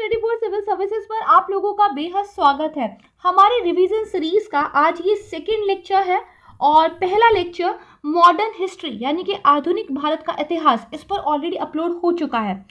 2024 civil services पर आप लोगों का बेहद स्वागत है। हमारे रिवीजन सीरीज का आज ये सेकेंड लेक्चर है और पहला लेक्चर मॉडर्न हिस्ट्री यानी कि आधुनिक भारत का इतिहास इस पर ऑलरेडी अपलोड हो चुका है।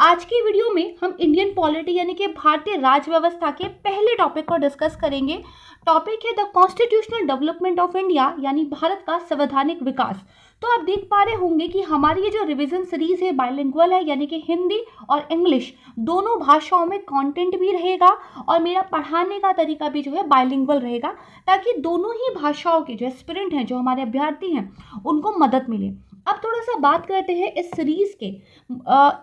आज की वीडियो में हम इंडियन पॉलिटी यानी कि भारतीय राज व्यवस्था के पहले टॉपिक को डिस्कस करेंगे। टॉपिक है the constitutional development of India यानी भारत का संवैधानिक विकास। तो आप देख पा रहे होंगे कि हमारी ये जो रिवीजन सीरीज है बाइलिंगुअल है यानी कि हिंदी और इंग्लिश दोनों भाषाओं में कंटेंट भी रहेगा और मेरा पढ़ाने का तरीका भी जो है बाइलिंगुअल रहेगा, ताकि दोनों ही भाषाओं के जो एस्पिरेंट हैं, जो हमारे अभ्यर्थी हैं, उनको मदद मिले। अब थोड़ा सा बात करते हैं इस सीरीज के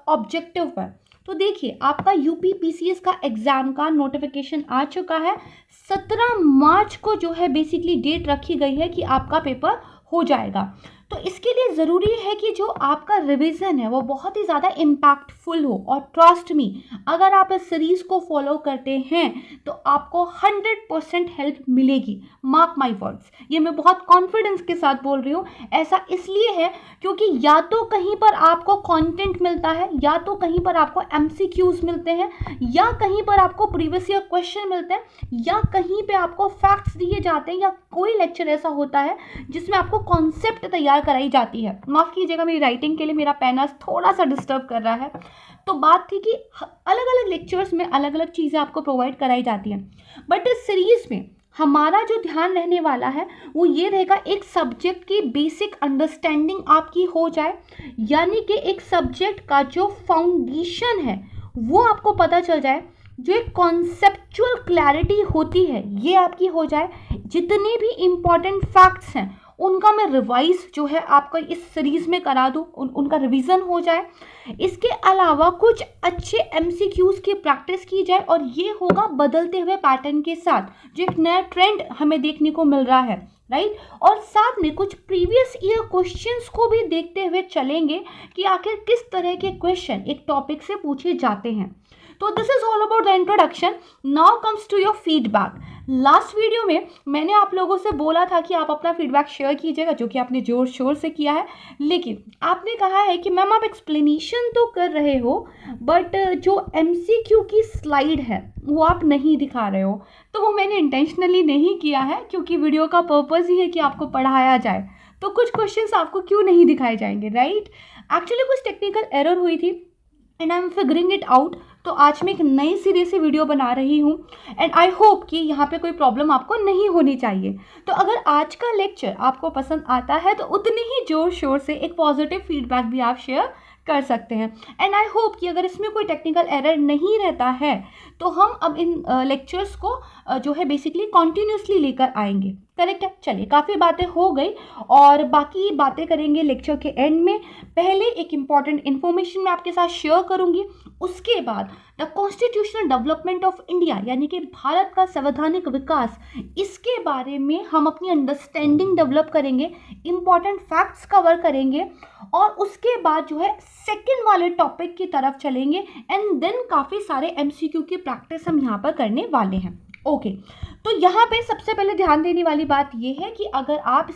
ऑब्जेक्टिव पर। तो देखिए, आपका यूपी पीसीएस का एग्जाम का नोटिफिकेशन आ चुका है। 17 मार्च को जो है बेसिकली डेट रखी गई है कि आपका पेपर हो जाएगा। तो इसके लिए ज़रूरी है कि जो आपका रिवीजन है वो बहुत ही ज़्यादा इम्पैक्टफुल हो, और ट्रस्ट मी, अगर आप इस सीरीज़ को फॉलो करते हैं तो आपको 100% हेल्प मिलेगी। मार्क माई वर्ड्स, ये मैं बहुत कॉन्फिडेंस के साथ बोल रही हूँ। ऐसा इसलिए है क्योंकि या तो कहीं पर आपको कंटेंट मिलता है, या तो कहीं पर आपको MCQs मिलते हैं, या कहीं पर आपको प्रीवियस ईयर क्वेश्चन मिलते हैं, या कहीं पे आपको फैक्ट्स दिए जाते हैं, या कोई लेक्चर ऐसा होता है जिसमें आपको कॉन्सेप्ट तैयार कराई जाती है। माफ़ कीजिएगा, मेरी राइटिंग के लिए मेरा पेन आज थोड़ा सा डिस्टर्ब कर रहा है। तो बात थी कि अलग अलग लेक्चर्स में अलग अलग चीज़ें आपको प्रोवाइड कराई जाती हैं, बट इस सीरीज़ में हमारा जो ध्यान रहने वाला है वो ये रहेगा, एक सब्जेक्ट की बेसिक अंडरस्टैंडिंग आपकी हो जाए, यानी कि एक सब्जेक्ट का जो फाउंडेशन है वो आपको पता चल जाए, जो एक कॉन्सेप्चुअल क्लैरिटी होती है ये आपकी हो जाए। जितने भी इम्पॉर्टेंट फैक्ट्स हैं उनका मैं रिवाइज जो है आपका इस सीरीज़ में करा दूँ, उनका रिवीजन हो जाए। इसके अलावा कुछ अच्छे MCQs की प्रैक्टिस की जाए, और ये होगा बदलते हुए पैटर्न के साथ, जो एक नया ट्रेंड हमें देखने को मिल रहा है, राइट। और साथ में कुछ प्रीवियस ईयर क्वेश्चंस को भी देखते हुए चलेंगे कि आखिर किस तरह के क्वेश्चन एक टॉपिक से पूछे जाते हैं। तो this is all about the introduction. Now comes to your feedback. Last video में मैंने आप लोगों से बोला था कि आप अपना फीडबैक शेयर कीजिएगा, जो कि आपने जोर शोर से किया है, लेकिन आपने कहा है कि मैम आप एक्सप्लेनेशन तो कर रहे हो बट जो MCQ की स्लाइड है वो आप नहीं दिखा रहे हो। तो वो मैंने इंटेंशनली नहीं किया है, क्योंकि वीडियो का पर्पज़ ही है कि आपको पढ़ाया जाए, तो कुछ क्वेश्चंस आपको क्यों नहीं दिखाए जाएंगे, राइट। एक्चुअली कुछ टेक्निकल एरर हुई थी and I am figuring it out. तो आज मैं एक नई सीरीज से वीडियो बना रही हूँ एंड आई होप कि यहाँ पे कोई प्रॉब्लम आपको नहीं होनी चाहिए। तो अगर आज का लेक्चर आपको पसंद आता है तो उतनी ही जोर शोर से एक पॉजिटिव फीडबैक भी आप शेयर कर सकते हैं। एंड आई होप कि अगर इसमें कोई टेक्निकल एरर नहीं रहता है तो हम अब इन लेक्चर्स को जो है बेसिकली कॉन्टीन्यूसली लेकर आएंगे। करेक्ट है। चलिए, काफ़ी बातें हो गई और बाकी बातें करेंगे लेक्चर के एंड में। पहले एक इम्पॉर्टेंट इन्फॉर्मेशन मैं आपके साथ शेयर करूंगी, उसके बाद the constitutional development of India यानी कि भारत का संवैधानिक विकास, इसके बारे में हम अपनी अंडरस्टैंडिंग डेवलप करेंगे, इम्पॉर्टेंट फैक्ट्स कवर करेंगे, और उसके बाद जो है सेकेंड वाले टॉपिक की तरफ चलेंगे एंड देन काफ़ी सारे MCQ की प्रैक्टिस हम यहाँ पर करने वाले हैं। ओके, तो यहाँ पे सबसे पहले ध्यान देने वाली बात ये है कि अगर आप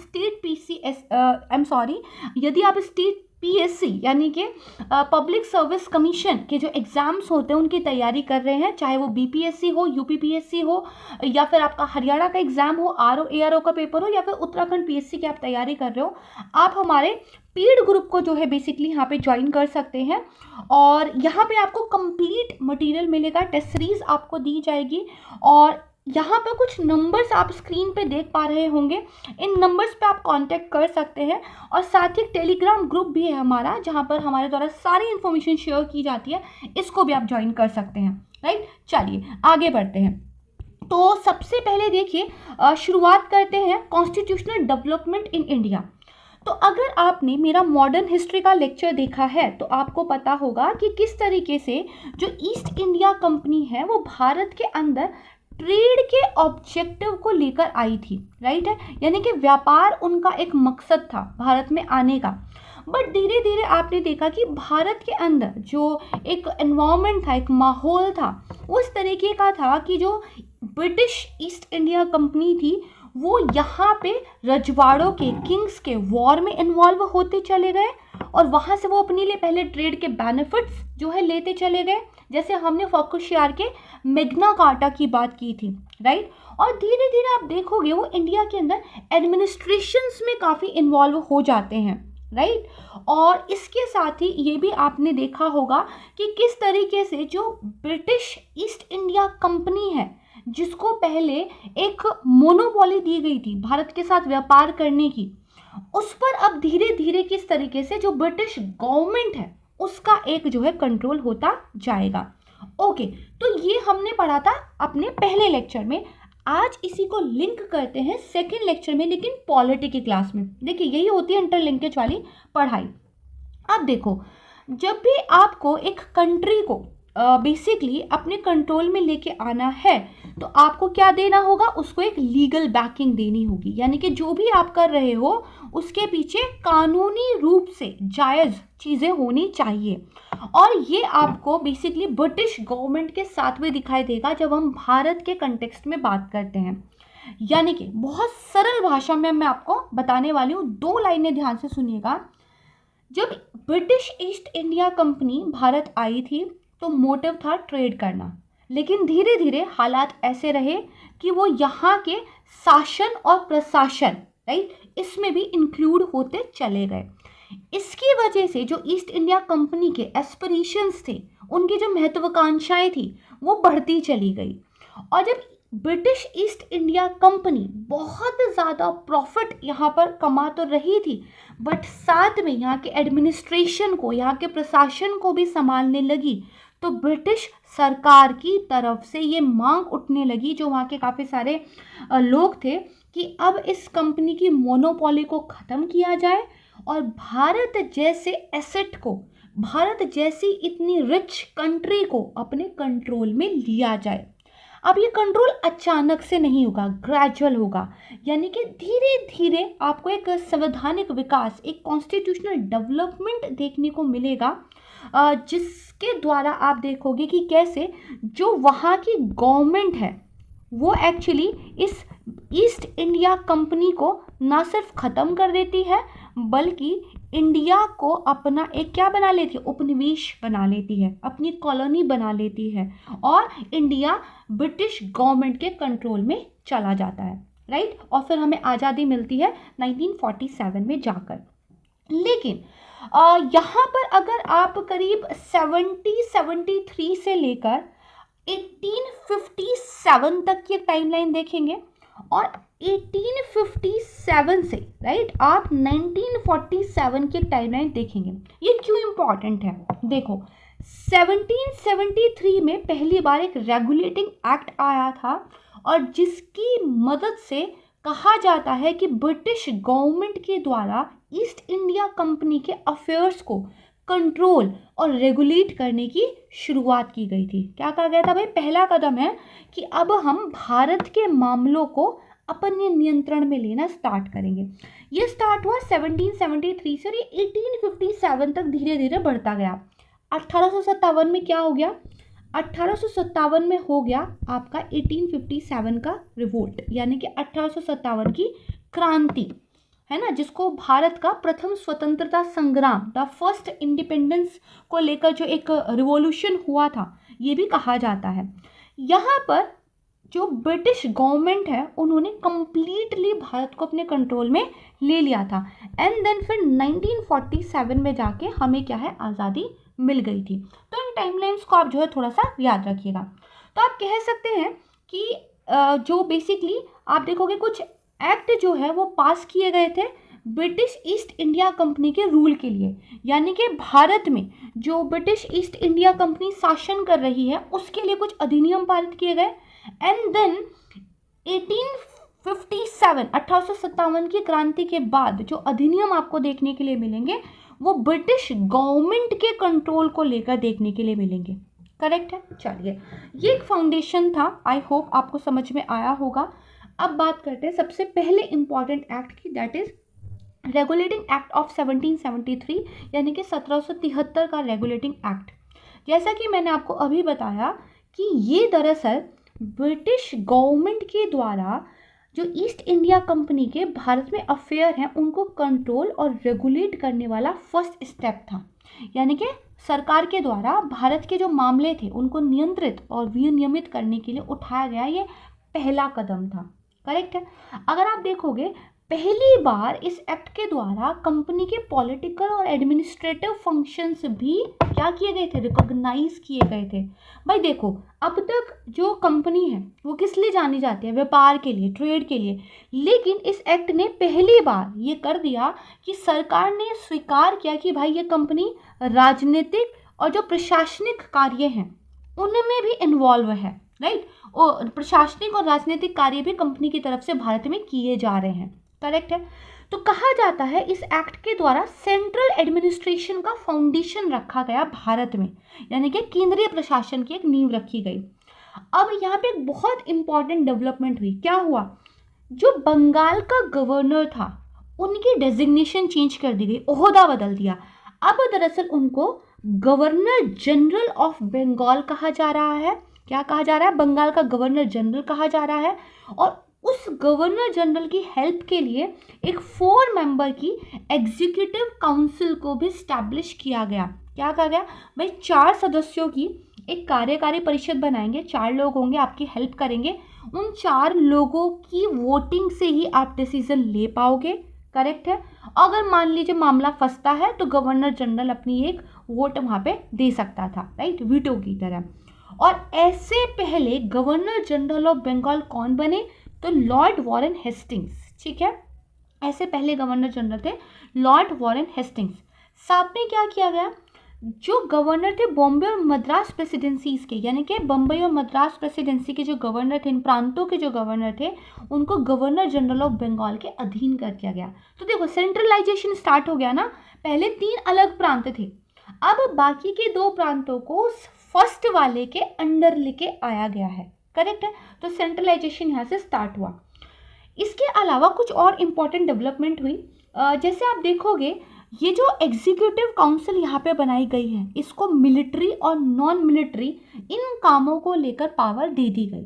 यदि आप स्टेट PSC यानी कि पब्लिक सर्विस कमीशन के जो एग्ज़ाम्स होते हैं उनकी तैयारी कर रहे हैं, चाहे वो BPSC हो, UPPSC हो, या फिर आपका हरियाणा का एग्ज़ाम हो, RO ARO का पेपर हो, या फिर उत्तराखंड PSC की आप तैयारी कर रहे हो, आप हमारे पेड ग्रुप को जो है बेसिकली यहाँ पे ज्वाइन कर सकते हैं। और यहाँ पे आपको कंप्लीट मटेरियल मिलेगा, टेस्ट सीरीज आपको दी जाएगी, और यहाँ पे कुछ नंबर्स आप स्क्रीन पे देख पा रहे होंगे, इन नंबर्स पे आप कांटेक्ट कर सकते हैं। और साथ ही टेलीग्राम ग्रुप भी है हमारा, जहाँ पर हमारे द्वारा सारी इन्फॉर्मेशन शेयर की जाती है, इसको भी आप ज्वाइन कर सकते हैं, राइट। चलिए आगे बढ़ते हैं। तो सबसे पहले देखिए, शुरुआत करते हैं कॉन्स्टिट्यूशनल डेवलपमेंट इन इंडिया। तो अगर आपने मेरा मॉडर्न हिस्ट्री का लेक्चर देखा है तो आपको पता होगा कि किस तरीके से जो ईस्ट इंडिया कंपनी है वो भारत के अंदर ट्रेड के ऑब्जेक्टिव को लेकर आई थी, राइट है, यानी कि व्यापार उनका एक मकसद था भारत में आने का। बट धीरे धीरे आपने देखा कि भारत के अंदर जो एक एनवायरनमेंट था, एक माहौल था, उस तरीके का था कि जो ब्रिटिश ईस्ट इंडिया कंपनी थी वो यहाँ पे रजवाड़ों के, किंग्स के वॉर में इन्वॉल्व होते चले गए, और वहाँ से वो अपने लिए पहले ट्रेड के बेनिफिट्स जो है लेते चले गए, जैसे हमने फुकुशियारा के मैग्ना कार्टा की बात की थी, राइट। और धीरे धीरे आप देखोगे वो इंडिया के अंदर एडमिनिस्ट्रेशंस में काफ़ी इन्वॉल्व हो जाते हैं, राइट। और इसके साथ ही ये भी आपने देखा होगा कि किस तरीके से जो ब्रिटिश ईस्ट इंडिया कंपनी है, जिसको पहले एक मोनोपोली दी गई थी भारत के साथ व्यापार करने की, उस पर अब धीरे धीरे किस तरीके से जो ब्रिटिश गवर्नमेंट है उसका एक जो है कंट्रोल होता जाएगा। ओके, तो ये हमने पढ़ा था अपने पहले लेक्चर में। आज इसी को लिंक करते हैं सेकेंड लेक्चर में, लेकिन पॉलिटी की क्लास में। देखिए यही होती है इंटरलिंकेज वाली पढ़ाई। अब देखो, जब भी आपको एक कंट्री को बेसिकली अपने कंट्रोल में लेके आना है तो आपको क्या देना होगा, उसको एक लीगल बैकिंग देनी होगी। यानी कि जो भी आप कर रहे हो उसके पीछे कानूनी रूप से जायज़ चीज़ें होनी चाहिए। और ये आपको बेसिकली ब्रिटिश गवर्नमेंट के साथ भी दिखाई देगा जब हम भारत के कंटेक्स्ट में बात करते हैं। यानी कि बहुत सरल भाषा में मैं आपको बताने वाली हूँ, 2 लाइनें ध्यान से सुनिएगा। जब British East India Company Bharat आई थी तो मोटिव था ट्रेड करना, लेकिन धीरे धीरे हालात ऐसे रहे कि वो यहाँ के शासन और प्रशासन, राइट, इसमें भी इंक्लूड होते चले गए। इसकी वजह से जो ईस्ट इंडिया कंपनी के एस्पिरेशंस थे, उनकी जो महत्वाकांक्षाएं थी, वो बढ़ती चली गई। और जब ब्रिटिश ईस्ट इंडिया कंपनी बहुत ज़्यादा प्रॉफिट यहाँ पर कमा तो रही थी, बट साथ में यहाँ के एडमिनिस्ट्रेशन को, यहाँ के प्रशासन को भी संभालने लगी, तो ब्रिटिश सरकार की तरफ से ये मांग उठने लगी, जो वहाँ के काफ़ी सारे लोग थे, कि अब इस कंपनी की मोनोपोली को ख़त्म किया जाए और भारत जैसे एसेट को, भारत जैसी इतनी रिच कंट्री को अपने कंट्रोल में लिया जाए। अब ये कंट्रोल अचानक से नहीं होगा, ग्रेजुअल होगा। यानी कि धीरे धीरे आपको एक संवैधानिक विकास, एक कॉन्स्टिट्यूशनल डेवलपमेंट देखने को मिलेगा, जिसके द्वारा आप देखोगे कि कैसे जो वहाँ की गवर्नमेंट है वो एक्चुअली इस ईस्ट इंडिया कंपनी को ना सिर्फ ख़त्म कर देती है, बल्कि इंडिया को अपना एक क्या बना लेती है, उपनिवेश बना लेती है, अपनी कॉलोनी बना लेती है, और इंडिया ब्रिटिश गवर्नमेंट के कंट्रोल में चला जाता है, राइट। और फिर हमें आज़ादी मिलती है 1947 में जाकर। लेकिन यहाँ पर अगर आप करीब 73 से लेकर 1857 तक की टाइमलाइन देखेंगे, और 1857 से राइट आप 1947 की टाइमलाइन देखेंगे। ये क्यों इम्पॉर्टेंट है? देखो, 1773 में पहली बार एक रेगुलेटिंग एक्ट आया था, और जिसकी मदद से कहा जाता है कि ब्रिटिश गवर्नमेंट के द्वारा ईस्ट इंडिया कंपनी के अफेयर्स को कंट्रोल और रेगुलेट करने की शुरुआत की गई थी। क्या कहा गया था भाई? पहला कदम है कि अब हम भारत के मामलों को अपने नियंत्रण में लेना स्टार्ट करेंगे। ये स्टार्ट हुआ 1773 से, और ये 1857 तक धीरे धीरे बढ़ता गया। 1857 में क्या हो गया? 1857 में हो गया आपका 1857 का रिवोल्ट, यानी कि 1857 की क्रांति, है ना, जिसको भारत का प्रथम स्वतंत्रता संग्राम, द फर्स्ट इंडिपेंडेंस को लेकर जो एक रिवॉल्यूशन हुआ था, ये भी कहा जाता है। यहाँ पर जो ब्रिटिश गवर्नमेंट है उन्होंने कंप्लीटली भारत को अपने कंट्रोल में ले लिया था, एंड देन फिर 1947 में जाके हमें क्या है, आज़ादी मिल गई थी। तो इन टाइमलाइंस को आप जो है थोड़ा सा याद रखिएगा। तो आप कह सकते हैं कि जो बेसिकली आप देखोगे कुछ एक्ट जो है वो पास किए गए थे ब्रिटिश ईस्ट इंडिया कंपनी के रूल के लिए, यानी कि भारत में जो ब्रिटिश ईस्ट इंडिया कंपनी शासन कर रही है उसके लिए कुछ अधिनियम पारित किए गए। एंड देन 1857 की क्रांति के बाद जो अधिनियम आपको देखने के लिए मिलेंगे वो ब्रिटिश गवर्नमेंट के कंट्रोल को लेकर देखने के लिए मिलेंगे। करेक्ट है? चलिए, ये एक फाउंडेशन था, आई होप आपको समझ में आया होगा। अब बात करते हैं सबसे पहले इंपॉर्टेंट एक्ट की, that is regulating act of 1773, यानी कि 1773 का रेगुलेटिंग एक्ट। जैसा कि मैंने आपको अभी बताया कि ये दरअसल ब्रिटिश गवर्नमेंट के द्वारा जो ईस्ट इंडिया कंपनी के भारत में अफेयर हैं उनको कंट्रोल और रेगुलेट करने वाला फर्स्ट स्टेप था। यानी कि सरकार के द्वारा भारत के जो मामले थे उनको नियंत्रित और विनियमित करने के लिए उठाया गया ये पहला कदम था। करेक्ट है। अगर आप देखोगे पहली बार इस एक्ट के द्वारा कंपनी के पॉलिटिकल और एडमिनिस्ट्रेटिव फंक्शंस भी क्या किए गए थे, रिकॉग्नाइज किए गए थे। भाई देखो, अब तक जो कंपनी है वो किस लिए जानी जाती है, व्यापार के लिए, ट्रेड के लिए, लेकिन इस एक्ट ने पहली बार ये कर दिया कि सरकार ने स्वीकार किया कि भाई ये कंपनी राजनीतिक और जो प्रशासनिक कार्य हैं उनमें भी इन्वॉल्व है, राइट। और प्रशासनिक और राजनीतिक कार्य भी कंपनी की तरफ से भारत में किए जा रहे हैं। करेक्ट है। तो कहा जाता है इस एक्ट के द्वारा सेंट्रल एडमिनिस्ट्रेशन का फाउंडेशन रखा गया भारत में, यानी कि केंद्रीय प्रशासन की एक नींव रखी गई। अब यहाँ पे एक बहुत इंपॉर्टेंट डेवलपमेंट हुई। क्या हुआ, जो बंगाल का गवर्नर था उनकी डेजिग्नेशन चेंज कर दी गई, ओहदा बदल दिया। अब दरअसल उनको गवर्नर जनरल ऑफ बंगाल कहा जा रहा है। क्या कहा जा रहा है, बंगाल का गवर्नर जनरल कहा जा रहा है। और उस गवर्नर जनरल की हेल्प के लिए एक 4 मेंबर की एग्जीक्यूटिव काउंसिल को भी स्टैब्लिश किया गया। क्या कहा गया भाई, 4 सदस्यों की एक कार्यकारी परिषद बनाएंगे, 4 लोग होंगे आपकी हेल्प करेंगे, उन 4 लोगों की वोटिंग से ही आप डिसीजन ले पाओगे। करेक्ट है। अगर मान लीजिए मामला फंसता है तो गवर्नर जनरल अपनी एक वोट वहाँ पे दे सकता था, राइट, वीटो की तरह। और ऐसे पहले गवर्नर जनरल ऑफ बंगाल कौन बने, तो लॉर्ड वॉरेन हेस्टिंग्स। ठीक है, ऐसे पहले गवर्नर जनरल थे लॉर्ड वॉरेन हेस्टिंग्स। साथ में क्या किया गया, जो गवर्नर थे बॉम्बे और मद्रास प्रेसिडेंसीज के, यानी कि बम्बई और मद्रास प्रेसिडेंसी के जो गवर्नर थे, इन प्रांतों के जो गवर्नर थे, उनको गवर्नर जनरल ऑफ बंगाल के अधीन कर दिया गया। तो देखो सेंट्रलाइजेशन स्टार्ट हो गया ना। पहले 3 अलग प्रांत थे, अब बाकी के 2 प्रांतों को फर्स्ट वाले के अंडर लेके आया गया है। करेक्ट है। तो सेंट्रलाइजेशन यहाँ से स्टार्ट हुआ। इसके अलावा कुछ और इम्पॉर्टेंट डेवलपमेंट हुई। जैसे आप देखोगे ये जो एग्जीक्यूटिव काउंसिल यहाँ पे बनाई गई है, इसको मिलिट्री और नॉन मिलिट्री इन कामों को लेकर पावर दे दी गई।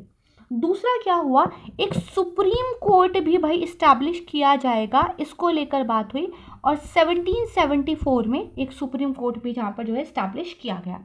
दूसरा क्या हुआ, एक सुप्रीम कोर्ट भी भाई इस्टेब्लिश किया जाएगा, इसको लेकर बात हुई। और 1774 में एक सुप्रीम कोर्ट भी जहाँ पर जो है इस्टेब्लिश किया गया।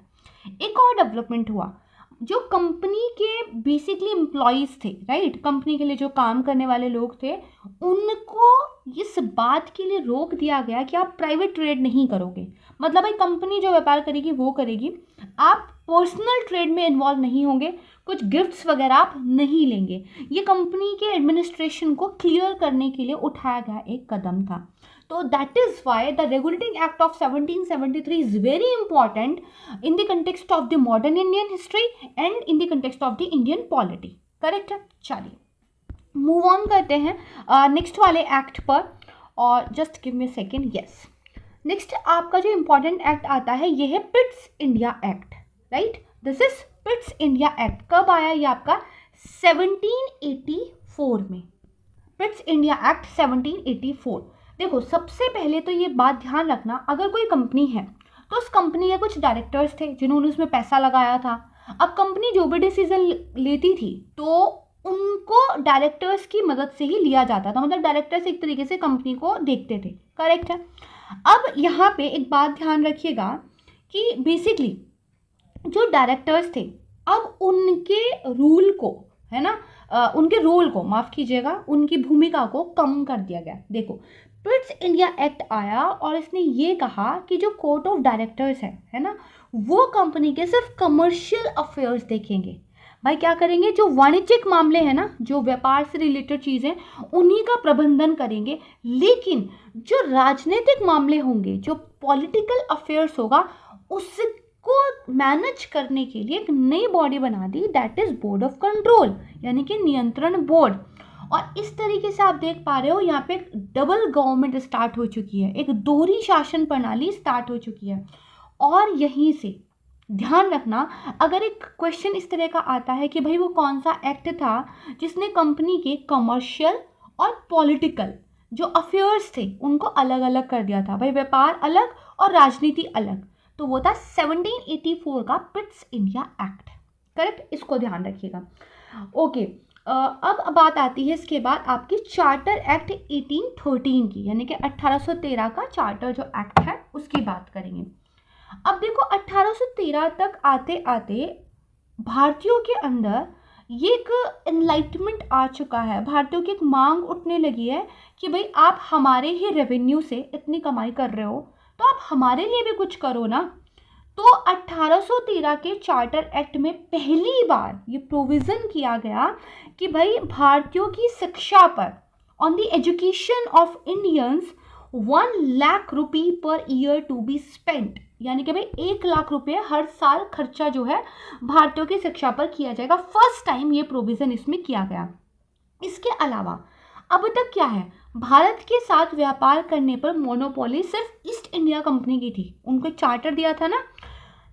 एक और डेवलपमेंट हुआ, जो कंपनी के बेसिकली एम्प्लॉयज़ थे, राइट, कंपनी के लिए जो काम करने वाले लोग थे, उनको इस बात के लिए रोक दिया गया कि आप प्राइवेट ट्रेड नहीं करोगे। मतलब भाई कंपनी जो व्यापार करेगी वो करेगी, आप पर्सनल ट्रेड में इन्वॉल्व नहीं होंगे, कुछ गिफ्ट्स वगैरह आप नहीं लेंगे। ये कंपनी के एडमिनिस्ट्रेशन को क्लियर करने के लिए उठाया गया एक कदम था। तो that is why the Regulating Act of 1773 is very important in the context of the modern Indian history and in the context of the Indian polity. Correct है। चलिए मूव ऑन करते हैं नेक्स्ट वाले एक्ट पर, और just give me second. Yes, next आपका जो important act आता है ये है पिट्स India act, right. This is पिट्स India act. कब आया ये आपका, 1784 में। पिट्स इंडिया एक्ट 1784। देखो सबसे पहले तो ये बात ध्यान रखना, अगर कोई कंपनी है तो उस कंपनी के कुछ डायरेक्टर्स थे जिन्होंने उसमें पैसा लगाया था। अब कंपनी जो भी डिसीजन लेती थी तो उनको डायरेक्टर्स की मदद से ही लिया जाता था, मतलब डायरेक्टर्स एक तरीके से कंपनी को देखते थे। करेक्ट है। अब यहाँ पे एक बात ध्यान रखिएगा कि बेसिकली जो डायरेक्टर्स थे, अब उनके रूल को, है ना, उनके रोल को, माफ़ कीजिएगा, उनकी भूमिका को कम कर दिया गया। देखो पिट्स इंडिया एक्ट आया और इसने ये कहा कि जो कोर्ट ऑफ डायरेक्टर्स है ना, वो कंपनी के सिर्फ कमर्शियल अफेयर्स देखेंगे। भाई क्या करेंगे, जो वाणिज्यिक मामले हैं ना, जो व्यापार से रिलेटेड चीज़ें, उन्हीं का प्रबंधन करेंगे। लेकिन जो राजनीतिक मामले होंगे, जो पॉलिटिकल अफेयर्स होगा, उसको मैनेज करने के लिए एक नई बॉडी बना दी, that is Board of Control, यानी कि नियंत्रण बोर्ड। और इस तरीके से आप देख पा रहे हो यहाँ पे एक डबल गवर्नमेंट स्टार्ट हो चुकी है, एक दोहरी शासन प्रणाली स्टार्ट हो चुकी है। और यहीं से ध्यान रखना, अगर एक क्वेश्चन इस तरह का आता है कि भाई वो कौन सा एक्ट था जिसने कंपनी के कमर्शियल और पॉलिटिकल जो अफेयर्स थे उनको अलग अलग कर दिया था, भाई व्यापार अलग और राजनीति अलग, तो वो था 1784 का पिट्स इंडिया एक्ट। करेक्ट, इसको ध्यान रखिएगा। ओके, अब बात आती है इसके बाद आपकी चार्टर एक्ट 1813 की, यानी कि 1813 का चार्टर जो एक्ट है उसकी बात करेंगे। अब देखो 1813 तक आते आते भारतीयों के अंदर ये एक एनलाइटमेंट आ चुका है, भारतीयों की एक मांग उठने लगी है कि भाई आप हमारे ही रेवेन्यू से इतनी कमाई कर रहे हो तो आप हमारे लिए भी कुछ करो ना। तो 1813 के चार्टर एक्ट में पहली बार ये प्रोविज़न किया गया कि भाई भारतीयों की शिक्षा पर, on the education of Indians, 1 lakh rupee per year to be spent, यानी कि भाई 1 लाख रुपये हर साल खर्चा जो है भारतीयों की शिक्षा पर किया जाएगा। फर्स्ट टाइम ये प्रोविज़न इसमें किया गया। इसके अलावा अब तक क्या है, भारत के साथ व्यापार करने पर मोनोपोली सिर्फ ईस्ट इंडिया कंपनी की थी, उनको एक चार्टर दिया था ना।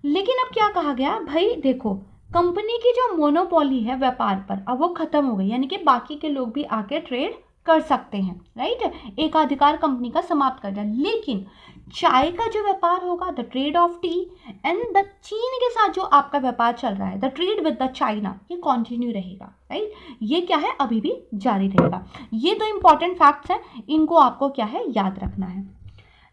लेकिन अब क्या कहा गया, भाई देखो कंपनी की जो मोनोपोली है व्यापार पर अब वो खत्म हो गई, यानी कि बाकी के लोग भी आके ट्रेड कर सकते हैं, राइट, एक अधिकार कंपनी का समाप्त कर दिया। लेकिन चाय का जो व्यापार होगा, the trade off T, and the चीन के साथ जो आपका व्यापार चल रहा है, the trade with the China, ये कंटिन्यू रहेगा, राइट, ये क्या है अभी भी जारी रहेगा। ये दो इंपॉर्टेंट फैक्ट्स हैं, इनको आपको क्या है याद रखना है।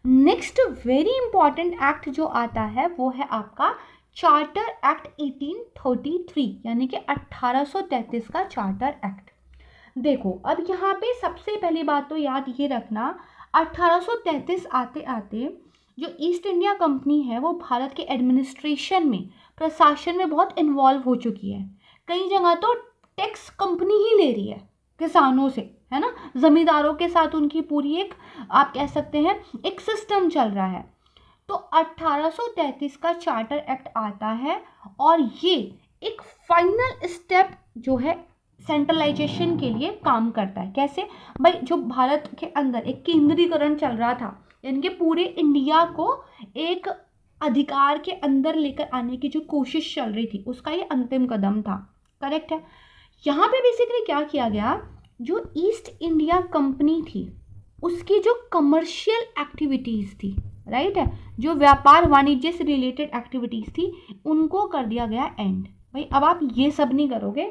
नेक्स्ट वेरी इंपॉर्टेंट एक्ट जो आता है वो है आपका चार्टर एक्ट 1833, यानी कि 1833 का चार्टर एक्ट। देखो अब यहाँ पे सबसे पहली बात तो याद ये रखना, 1833 आते आते जो ईस्ट इंडिया कंपनी है वो भारत के एडमिनिस्ट्रेशन में, प्रशासन में बहुत इन्वॉल्व हो चुकी है। कई जगह तो टैक्स कंपनी ही ले रही है किसानों से, है ना, जमींदारों के साथ उनकी पूरी एक, आप कह सकते हैं, एक सिस्टम चल रहा है। तो 1833 का चार्टर एक्ट आता है और ये एक फाइनल स्टेप जो है सेंट्रलाइजेशन के लिए काम करता है। कैसे भाई, जो भारत के अंदर एक केंद्रीकरण चल रहा था, यानी कि पूरे इंडिया को एक अधिकार के अंदर लेकर आने की जो कोशिश चल रही थी, उसका ये अंतिम कदम था। करेक्ट है। यहाँ पे बेसिकली क्या किया गया, जो ईस्ट इंडिया कंपनी थी उसकी जो कमर्शियल एक्टिविटीज़ थी, राइट है, जो व्यापार वाणिज्य से रिलेटेड एक्टिविटीज़ थी, उनको कर दिया गया एंड। भाई अब आप ये सब नहीं करोगे,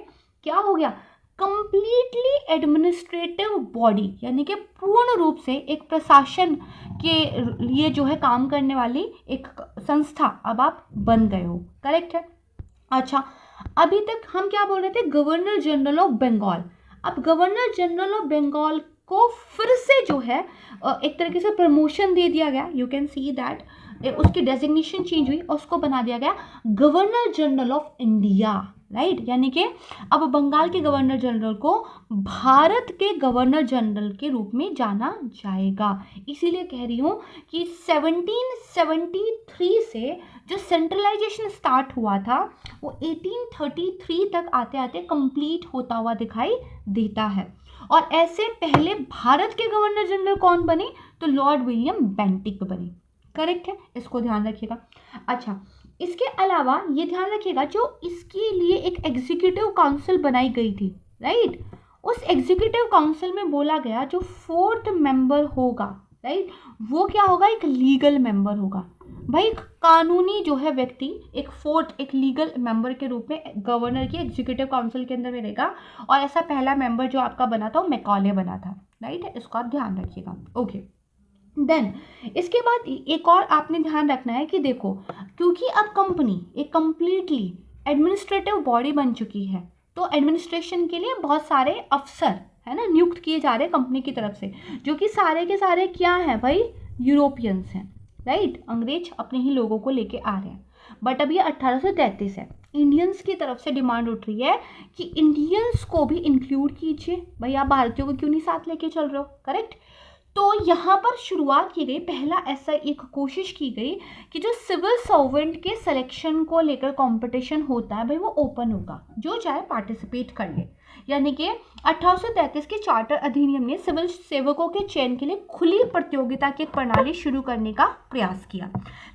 क्या हो गया, कंप्लीटली एडमिनिस्ट्रेटिव बॉडी, यानी कि पूर्ण रूप से एक प्रशासन के लिए जो है काम करने वाली एक संस्था अब आप बन गए हो। करेक्ट है। अच्छा, अभी तक हम क्या बोल रहे थे, गवर्नर जनरल ऑफ बंगाल। अब गवर्नर जनरल ऑफ बंगाल को फिर से जो है एक तरीके से प्रमोशन दे दिया गया, यू कैन सी दैट, उसकी डेजिग्नेशन चेंज हुई और उसको बना दिया गया governor general of India, right, यानी कि अब बंगाल के गवर्नर जनरल को भारत के गवर्नर जनरल के रूप में जाना जाएगा। इसीलिए कह रही हूँ कि 1773 से जो सेंट्रलाइजेशन स्टार्ट हुआ था वो 1833 तक आते आते कंप्लीट होता हुआ दिखाई देता है। और ऐसे पहले भारत के गवर्नर जनरल कौन बने, तो लॉर्ड विलियम बेंटिक बने। करेक्ट है, इसको ध्यान रखिएगा। अच्छा, इसके अलावा ये ध्यान रखिएगा, जो इसके लिए एक एग्जीक्यूटिव काउंसिल बनाई गई थी, राइट, उस एग्जीक्यूटिव काउंसिल में बोला गया जो 4th मेंबर होगा, राइट, वो क्या होगा, एक लीगल मेंबर होगा। भाई कानूनी जो है व्यक्ति एक लीगल मेंबर के रूप में गवर्नर की एग्जीक्यूटिव काउंसिल के अंदर में रहेगा। और ऐसा पहला मेंबर जो आपका बना था वो मैकॉले बना था, राइट, इसको आप ध्यान रखिएगा। ओके, देन इसके बाद एक और आपने ध्यान रखना है कि देखो, क्योंकि अब कंपनी एक कंप्लीटली एडमिनिस्ट्रेटिव बॉडी बन चुकी है, तो एडमिनिस्ट्रेशन के लिए बहुत सारे अफसर है ना नियुक्त किए जा रहे हैं कंपनी की तरफ से, जो कि सारे के सारे क्या हैं भाई, यूरोपियंस हैं, राइट, अंग्रेज अपने ही लोगों को लेके आ रहे हैं। बट अब ये 1833 है, इंडियंस की तरफ से डिमांड उठ रही है कि इंडियंस को भी इंक्लूड कीजिए। भाई आप भारतीयों को क्यों नहीं साथ लेके चल रहे हो, करेक्ट। तो यहाँ पर शुरुआत की गई, पहला ऐसा एक कोशिश की गई कि जो सिविल सर्वेंट के सिलेक्शन को लेकर कंपटीशन होता है भाई वो ओपन होगा, जो चाहे पार्टिसिपेट कर ले। यानी कि 1833 के चार्टर अधिनियम ने सिविल सेवकों के चयन के लिए खुली प्रतियोगिता की प्रणाली शुरू करने का प्रयास किया।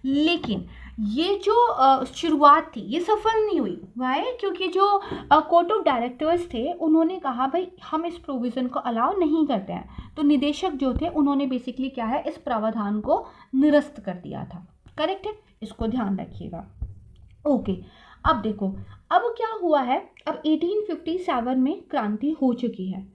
लेकिन ये जो शुरुआत थी ये सफल नहीं हुई। वाई? क्योंकि जो कोर्ट ऑफ डायरेक्टर्स थे उन्होंने कहा भाई हम इस प्रोविज़न को अलाउ नहीं करते हैं। तो निदेशक जो थे उन्होंने बेसिकली क्या है, इस प्रावधान को निरस्त कर दिया था। करेक्ट है, इसको ध्यान रखिएगा। ओके, अब देखो, अब क्या हुआ है, अब 1857 में क्रांति हो चुकी है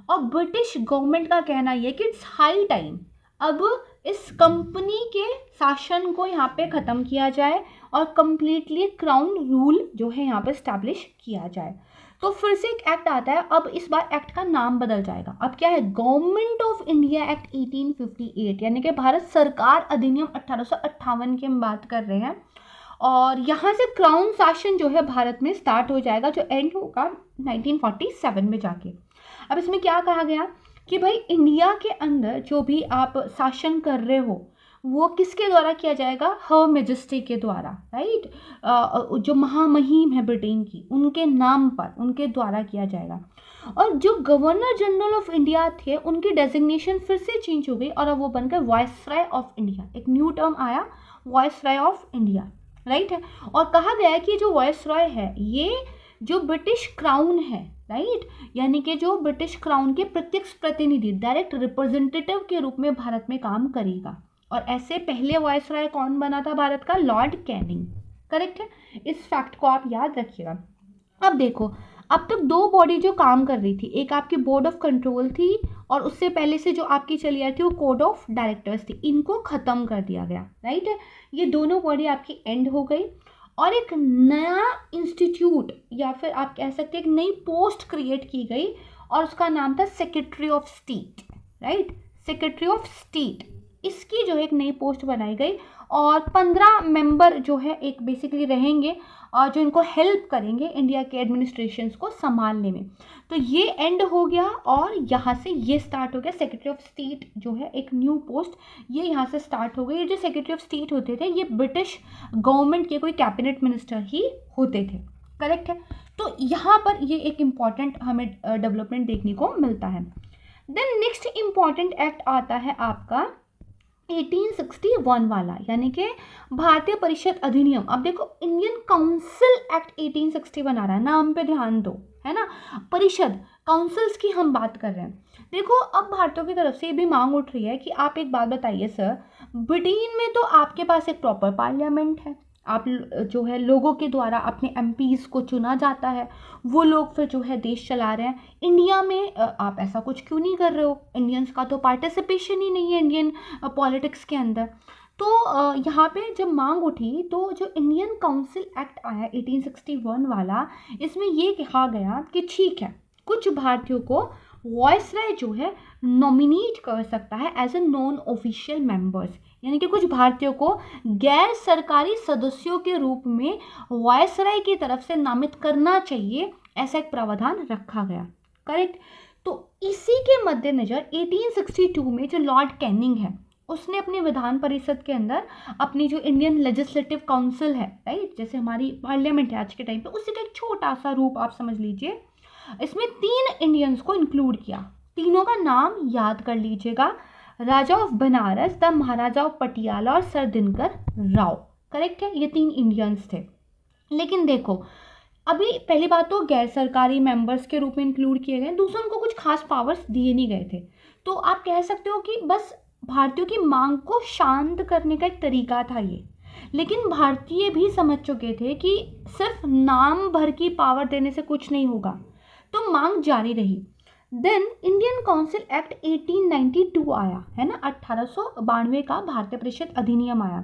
और ब्रिटिश गवर्नमेंट का कहना यह कि इट्स हाई टाइम अब इस कंपनी के शासन को यहाँ पे ख़त्म किया जाए और कम्प्लीटली क्राउन रूल जो है यहाँ पे स्टैब्लिश किया जाए। तो फिर से एक एक्ट आता है, अब इस बार एक्ट का नाम बदल जाएगा। अब क्या है, गवर्नमेंट ऑफ इंडिया एक्ट 1858, यानी कि भारत सरकार अधिनियम 1858 की हम बात कर रहे हैं। और यहाँ से क्राउन शासन जो है भारत में स्टार्ट हो जाएगा, जो एंड होगा 1947 में जाके। अब इसमें क्या कहा गया कि भाई इंडिया के अंदर जो भी आप शासन कर रहे हो वो किसके द्वारा किया जाएगा, हर मेजेस्टी के द्वारा, राइट। जो महामहिम है ब्रिटेन की, उनके नाम पर, उनके द्वारा किया जाएगा। और जो गवर्नर जनरल ऑफ इंडिया थे उनकी डेजिग्नेशन फिर से चेंज हो गई और अब वो बनकर वायसराय ऑफ इंडिया, एक न्यू टर्म आया वायसराय ऑफ इंडिया, राइट है। और कहा गया है कि जो वायसराय है ये जो ब्रिटिश क्राउन है, राइट, यानी कि जो ब्रिटिश क्राउन के प्रत्यक्ष प्रतिनिधि, डायरेक्ट रिप्रेजेंटेटिव के रूप में भारत में काम करेगा। और ऐसे पहले वायसराय कौन बना था भारत का, लॉर्ड कैनिंग, करेक्ट है। इस फैक्ट को आप याद रखिएगा। अब देखो, अब तक दो बॉडी जो काम कर रही थी, एक आपकी बोर्ड ऑफ कंट्रोल थी और उससे पहले से जो आपकी चली आ रही थी वो कोड ऑफ डायरेक्टर्स थी, इनको खत्म कर दिया गया, राइट है। ये दोनों बॉडी आपकी एंड हो गई और एक नया इंस्टीट्यूट या फिर आप कह सकते हैं एक नई पोस्ट क्रिएट की गई और उसका नाम था secretary of state, right, secretary of state. इसकी जो है एक नई पोस्ट बनाई गई और 15 मेंबर जो है एक बेसिकली रहेंगे और जो इनको हेल्प करेंगे इंडिया के एडमिनिस्ट्रेशंस को संभालने में। तो ये एंड हो गया और यहाँ से ये स्टार्ट हो गया सेक्रेटरी ऑफ स्टेट जो है एक न्यू पोस्ट, ये यहाँ से स्टार्ट हो गई। ये जो सेक्रेटरी ऑफ स्टेट होते थे ये ब्रिटिश गवर्नमेंट के कोई कैबिनेट मिनिस्टर ही होते थे, करेक्ट है। तो यहाँ पर ये एक इम्पॉर्टेंट हमें डेवलपमेंट देखने को मिलता है। देन नेक्स्ट इम्पॉर्टेंट एक्ट आता है आपका 1861 वाला, यानी कि भारतीय परिषद अधिनियम। अब देखो, इंडियन काउंसिल एक्ट 1861 आ रहा है, नाम पे ध्यान दो, है ना, परिषद, काउंसिल्स की हम बात कर रहे हैं। देखो, अब भारतीयों की तरफ से ये भी मांग उठ रही है कि आप एक बात बताइए सर, ब्रिटेन में तो आपके पास एक प्रॉपर पार्लियामेंट है, आप जो है लोगों के द्वारा अपने एमपीज को चुना जाता है, वो लोग फिर जो है देश चला रहे हैं। इंडिया में आप ऐसा कुछ क्यों नहीं कर रहे हो, इंडियंस का तो पार्टिसिपेशन ही नहीं है इंडियन पॉलिटिक्स के अंदर। तो यहाँ पे जब मांग उठी तो जो इंडियन काउंसिल एक्ट आया 1861 वाला, इसमें ये कहा गया कि ठीक है, कुछ भारतीयों को वायसराय जो है नॉमिनेट कर सकता है as a non official members, यानी कि कुछ भारतीयों को गैर सरकारी सदस्यों के रूप में वायसराय की तरफ से नामित करना चाहिए, ऐसा एक प्रावधान रखा गया, करेक्ट। तो इसी के मद्देनजर 1862 में जो लॉर्ड कैनिंग है उसने अपने विधान परिषद के अंदर अपनी जो इंडियन लेजिस्लेटिव काउंसिल है, राइट, जैसे हमारी पार्लियामेंट है आज के टाइम पे, उसी का एक छोटा सा रूप आप समझ लीजिए। इसमें 3 इंडियंस को इंक्लूड किया, तीनों का नाम याद कर लीजिएगा, Raja of Banaras, the Maharaja of Patiala और सर दिनकर राव, करेक्ट है। ये 3 इंडियंस थे। लेकिन देखो, अभी पहली बात तो गैर सरकारी मेंबर्स के रूप में इंक्लूड किए गए, दूसरा उनको कुछ खास पावर्स दिए नहीं गए थे। तो आप कह सकते हो कि बस भारतीयों की मांग को शांत करने का एक तरीका था ये। लेकिन भारतीय भी समझ चुके थे कि सिर्फ नाम भर की पावर देने से कुछ नहीं होगा, तो मांग जारी रही। देन इंडियन काउंसिल एक्ट 1892 आया, है ना, 1892 का भारतीय परिषद अधिनियम आया।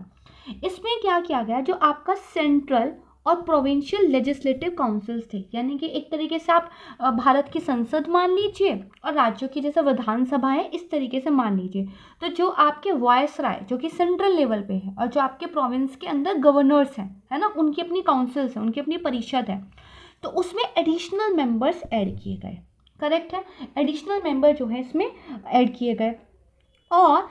इसमें क्या किया गया, जो आपका सेंट्रल और प्रोविंशियल लेजिस्लेटिव काउंसिल्स थे, यानी कि एक तरीके से आप भारत की संसद मान लीजिए और राज्यों की जैसे विधानसभा है इस तरीके से मान लीजिए। तो जो आपके वायसराय जो कि सेंट्रल लेवल पे है और जो आपके प्रोविंस के अंदर गवर्नर्स हैं, है ना, उनकी अपनी काउंसिल्स हैं, उनकी अपनी परिषद है, तो उसमें एडिशनल मेंबर्स ऐड किए गए, करेक्ट है, एडिशनल मेंबर जो है इसमें ऐड किए गए। और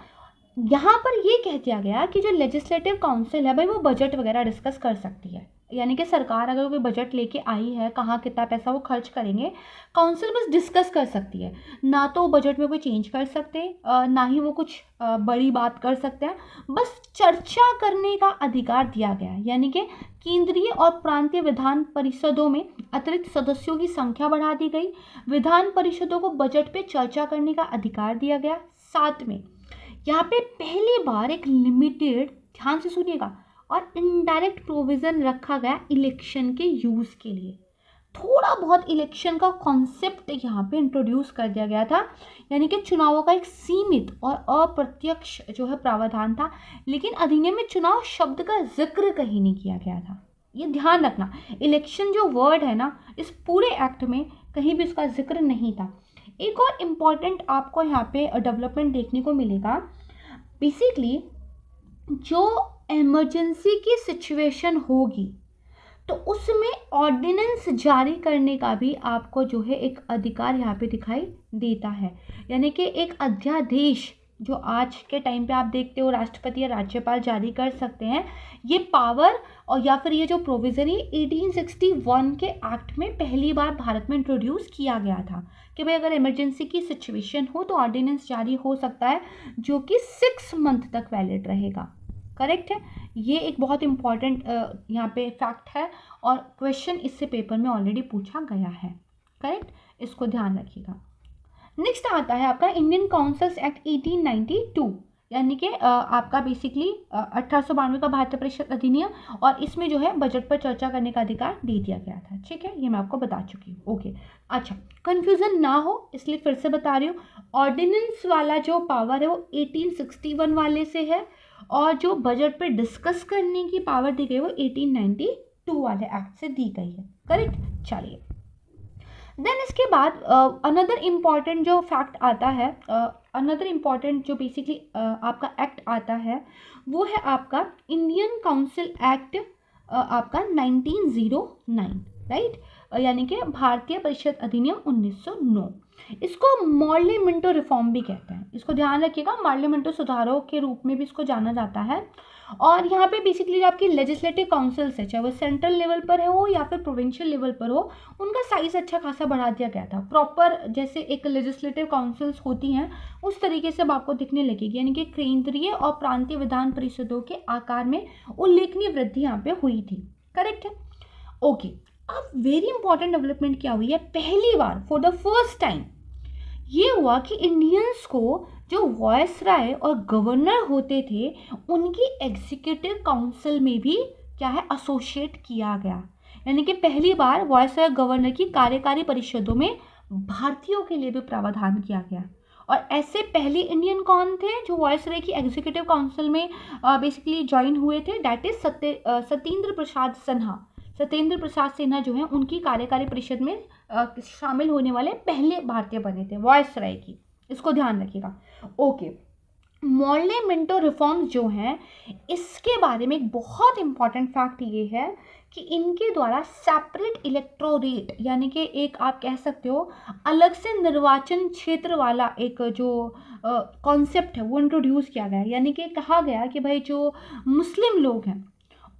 यहाँ पर ये कह दिया गया कि जो लेजिस्लेटिव काउंसिल है भाई वो बजट वगैरह डिस्कस कर सकती है, यानी कि सरकार अगर कोई बजट लेके आई है, कहाँ कितना पैसा वो खर्च करेंगे, काउंसिल बस डिस्कस कर सकती है, ना तो बजट में कोई चेंज कर सकते, ना ही वो कुछ बड़ी बात कर सकते हैं, बस चर्चा करने का अधिकार दिया गया। यानी कि केंद्रीय और प्रांतीय विधान परिषदों में अतिरिक्त सदस्यों की संख्या बढ़ा दी गई, विधान परिषदों को बजट पे चर्चा करने का अधिकार दिया गया। साथ में यहाँ पे पहली बार एक लिमिटेड, ध्यान से सुनिएगा, और इनडायरेक्ट प्रोविज़न रखा गया इलेक्शन के यूज़ के लिए। थोड़ा बहुत इलेक्शन का कॉन्सेप्ट यहाँ पे इंट्रोड्यूस कर दिया गया था, यानी कि चुनावों का एक सीमित और अप्रत्यक्ष जो है प्रावधान था, लेकिन अधिनियम में चुनाव शब्द का जिक्र कहीं नहीं किया गया था। ये ध्यान रखना, इलेक्शन जो वर्ड है ना, इस पूरे एक्ट में कहीं भी उसका जिक्र नहीं था। एक और इम्पॉर्टेंट आपको यहाँ पे डेवलपमेंट देखने को मिलेगा, बेसिकली जो इमरजेंसी की सिचुएशन होगी तो उसमें ऑर्डिनेंस जारी करने का भी आपको जो है एक अधिकार यहाँ पे दिखाई देता है, यानी कि एक अध्यादेश जो आज के टाइम पे आप देखते हो राष्ट्रपति या राज्यपाल जारी कर सकते हैं, ये पावर और या फिर ये जो प्रोविजन 1861 के एक्ट में पहली बार भारत में इंट्रोड्यूस किया गया था कि भाई अगर इमरजेंसी की सिचुएशन हो तो ऑर्डिनेंस जारी हो सकता है जो कि 6 मंथ तक वैलिड रहेगा। करेक्ट है, ये एक बहुत इंपॉर्टेंट यहाँ पे फैक्ट है और क्वेश्चन इससे पेपर में ऑलरेडी पूछा गया है। करेक्ट, इसको ध्यान रखिएगा। नेक्स्ट आता है आपका इंडियन काउंसिल्स एक्ट 1892, यानी कि आपका बेसिकली 1892 का भारतीय परिषद अधिनियम, और इसमें जो है बजट पर चर्चा करने का अधिकार दे दिया गया था। ठीक है, ये मैं आपको बता चुकी हूँ। ओके, अच्छा, कंफ्यूजन ना हो इसलिए फिर से बता रही हूँ, ऑर्डिनेंस वाला जो पावर है वो 1861 वाले से है और जो बजट पे डिस्कस करने की पावर दी गई वो 1892 वाले एक्ट से दी गई है। करेक्ट, चलिए देन इसके बाद अनदर इम्पॉर्टेंट जो फैक्ट आता है, अनदर इम्पॉर्टेंट जो बेसिकली आपका एक्ट आता है वो है आपका इंडियन काउंसिल एक्ट आपका 1909, राइट, यानी कि भारतीय परिषद अधिनियम 1909। इसको मॉर्ले मिंटो रिफॉर्म भी कहते हैं, इसको ध्यान रखिएगा, मॉर्ले मिंटो सुधारों के रूप में भी इसको जाना जाता है। और यहाँ पे बेसिकली जो आपकी लेजिस्लेटिव काउंसिल्स है, चाहे वो सेंट्रल लेवल पर हो या फिर प्रोविंशियल लेवल पर हो, उनका साइज अच्छा खासा बढ़ा दिया गया था। प्रॉपर जैसे एक लेजिस्लेटिव काउंसिल्स होती हैं उस तरीके से अब आपको दिखने लगेगी, यानी कि केंद्रीय और प्रांतीय विधान परिषदों के आकार में उल्लेखनीय वृद्धि यहाँ पे हुई थी। करेक्ट है, ओके। अब वेरी इंपॉर्टेंट डेवलपमेंट क्या हुई है, पहली बार फॉर द फर्स्ट टाइम ये हुआ कि इंडियंस को जो वॉयसराय और गवर्नर होते थे उनकी एग्जीक्यूटिव काउंसिल में भी क्या है एसोसिएट किया गया, यानी कि पहली बार वॉयसराय गवर्नर की कार्यकारी परिषदों में भारतीयों के लिए भी प्रावधान किया गया। और ऐसे पहले इंडियन कौन थे जो वॉयसराय की एग्जीक्यूटिव काउंसिल में बेसिकली ज्वाइन हुए थे, डैट इज सत्येंद्र प्रसाद सिन्हा। सत्येंद्र प्रसाद सिन्हा जो है उनकी कार्यकारी परिषद में शामिल होने वाले पहले भारतीय बने थे वॉयसराय की, इसको ध्यान रखिएगा। ओके, मॉर्ले मिंटो रिफॉर्म्स जो हैं इसके बारे में एक बहुत इंपॉर्टेंट फैक्ट ये है कि इनके द्वारा सेपरेट इलेक्टोरेट, यानी कि एक आप कह सकते हो अलग से निर्वाचन क्षेत्र वाला एक जो कॉन्सेप्ट है वो इंट्रोड्यूस किया गया, यानी कि कहा गया कि भाई जो मुस्लिम लोग हैं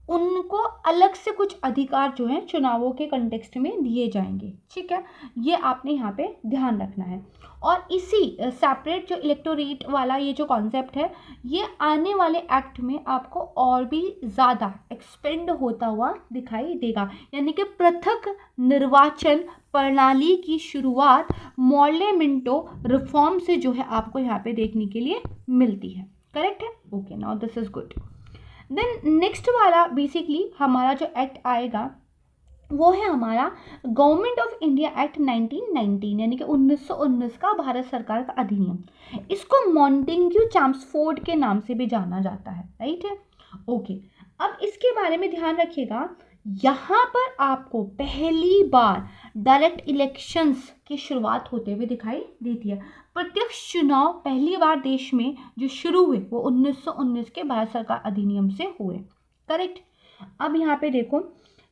उनको अलग से कुछ अधिकार जो है चुनावों के कंटेक्स्ट में दिए जाएंगे। ठीक है, ये आपने यहाँ पे ध्यान रखना है। और इसी सेपरेट जो इलेक्टोरेट वाला ये जो कॉन्सेप्ट है ये आने वाले एक्ट में आपको और भी ज़्यादा एक्सपेंड होता हुआ दिखाई देगा, यानी कि पृथक निर्वाचन प्रणाली की शुरुआत मॉर्ले मिंटो रिफॉर्म से जो है आपको यहाँ पे देखने के लिए मिलती है। करेक्ट है, okay, now this is good. Then next वाला बेसिकली हमारा जो एक्ट आएगा वो है हमारा गवर्नमेंट ऑफ इंडिया एक्ट 1919, यानी कि 1919 का भारत सरकार का अधिनियम। इसको मॉन्टेग्यू चैम्सफोर्ड के नाम से भी जाना जाता है, राइट है, ओके। अब इसके बारे में ध्यान रखिएगा, यहाँ पर आपको पहली बार डायरेक्ट इलेक्शंस की शुरुआत होते हुए दिखाई देती है। प्रत्यक्ष चुनाव पहली बार देश में जो शुरू हुए वो 1919 के भारत सरकार अधिनियम से हुए। करेक्ट, अब यहाँ पे देखो,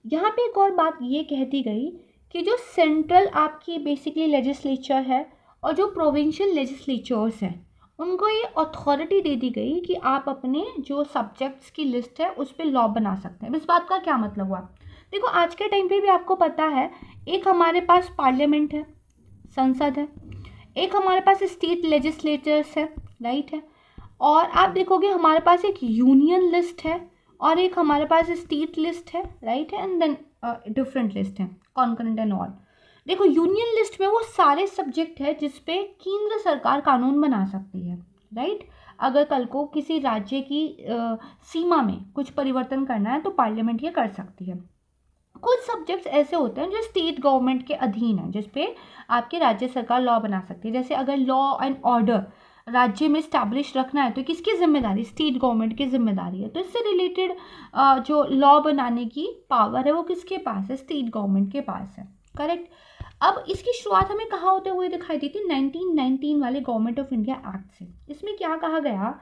यहाँ पे एक और बात ये कहती गई कि जो सेंट्रल आपकी बेसिकली लेजिस्लेचर है और जो प्रोविंशियल लेजिस्लेचर्स हैं उनको ये अथॉरिटी दे दी गई कि आप अपने जो सब्जेक्ट्स की लिस्ट है उस पर लॉ बना सकते हैं। इस बात का क्या मतलब हुआ, देखो आज के टाइम पे भी आपको पता है एक हमारे पास पार्लियामेंट है, संसद है, एक हमारे पास स्टेट लेजिस्लेचर्स है, राइट है, और आप देखोगे हमारे पास एक यूनियन लिस्ट है और एक हमारे पास स्टेट लिस्ट है, राइट है, एंड देन डिफरेंट लिस्ट है, कॉन्करेंट एंड ऑल। देखो यूनियन लिस्ट में वो सारे सब्जेक्ट है जिस पे केंद्र सरकार कानून बना सकती है, राइट। अगर कल को किसी राज्य की सीमा में कुछ परिवर्तन करना है तो पार्लियामेंट ये कर सकती है। कुछ सब्जेक्ट्स ऐसे होते हैं जो स्टेट गवर्नमेंट के अधीन है, जिस पे आपकी राज्य सरकार लॉ बना सकती है। जैसे अगर लॉ एंड ऑर्डर राज्य में स्टैब्लिश रखना है तो किसकी जिम्मेदारी, स्टेट गवर्नमेंट की जिम्मेदारी है। तो इससे रिलेटेड जो लॉ बनाने की पावर है वो किसके पास है, स्टेट गवर्नमेंट के पास है। करेक्ट। अब इसकी शुरुआत हमें कहाँ होते हुए दिखाई दी थी, 1919 वाले गवर्नमेंट ऑफ इंडिया एक्ट से। इसमें क्या कहा गया,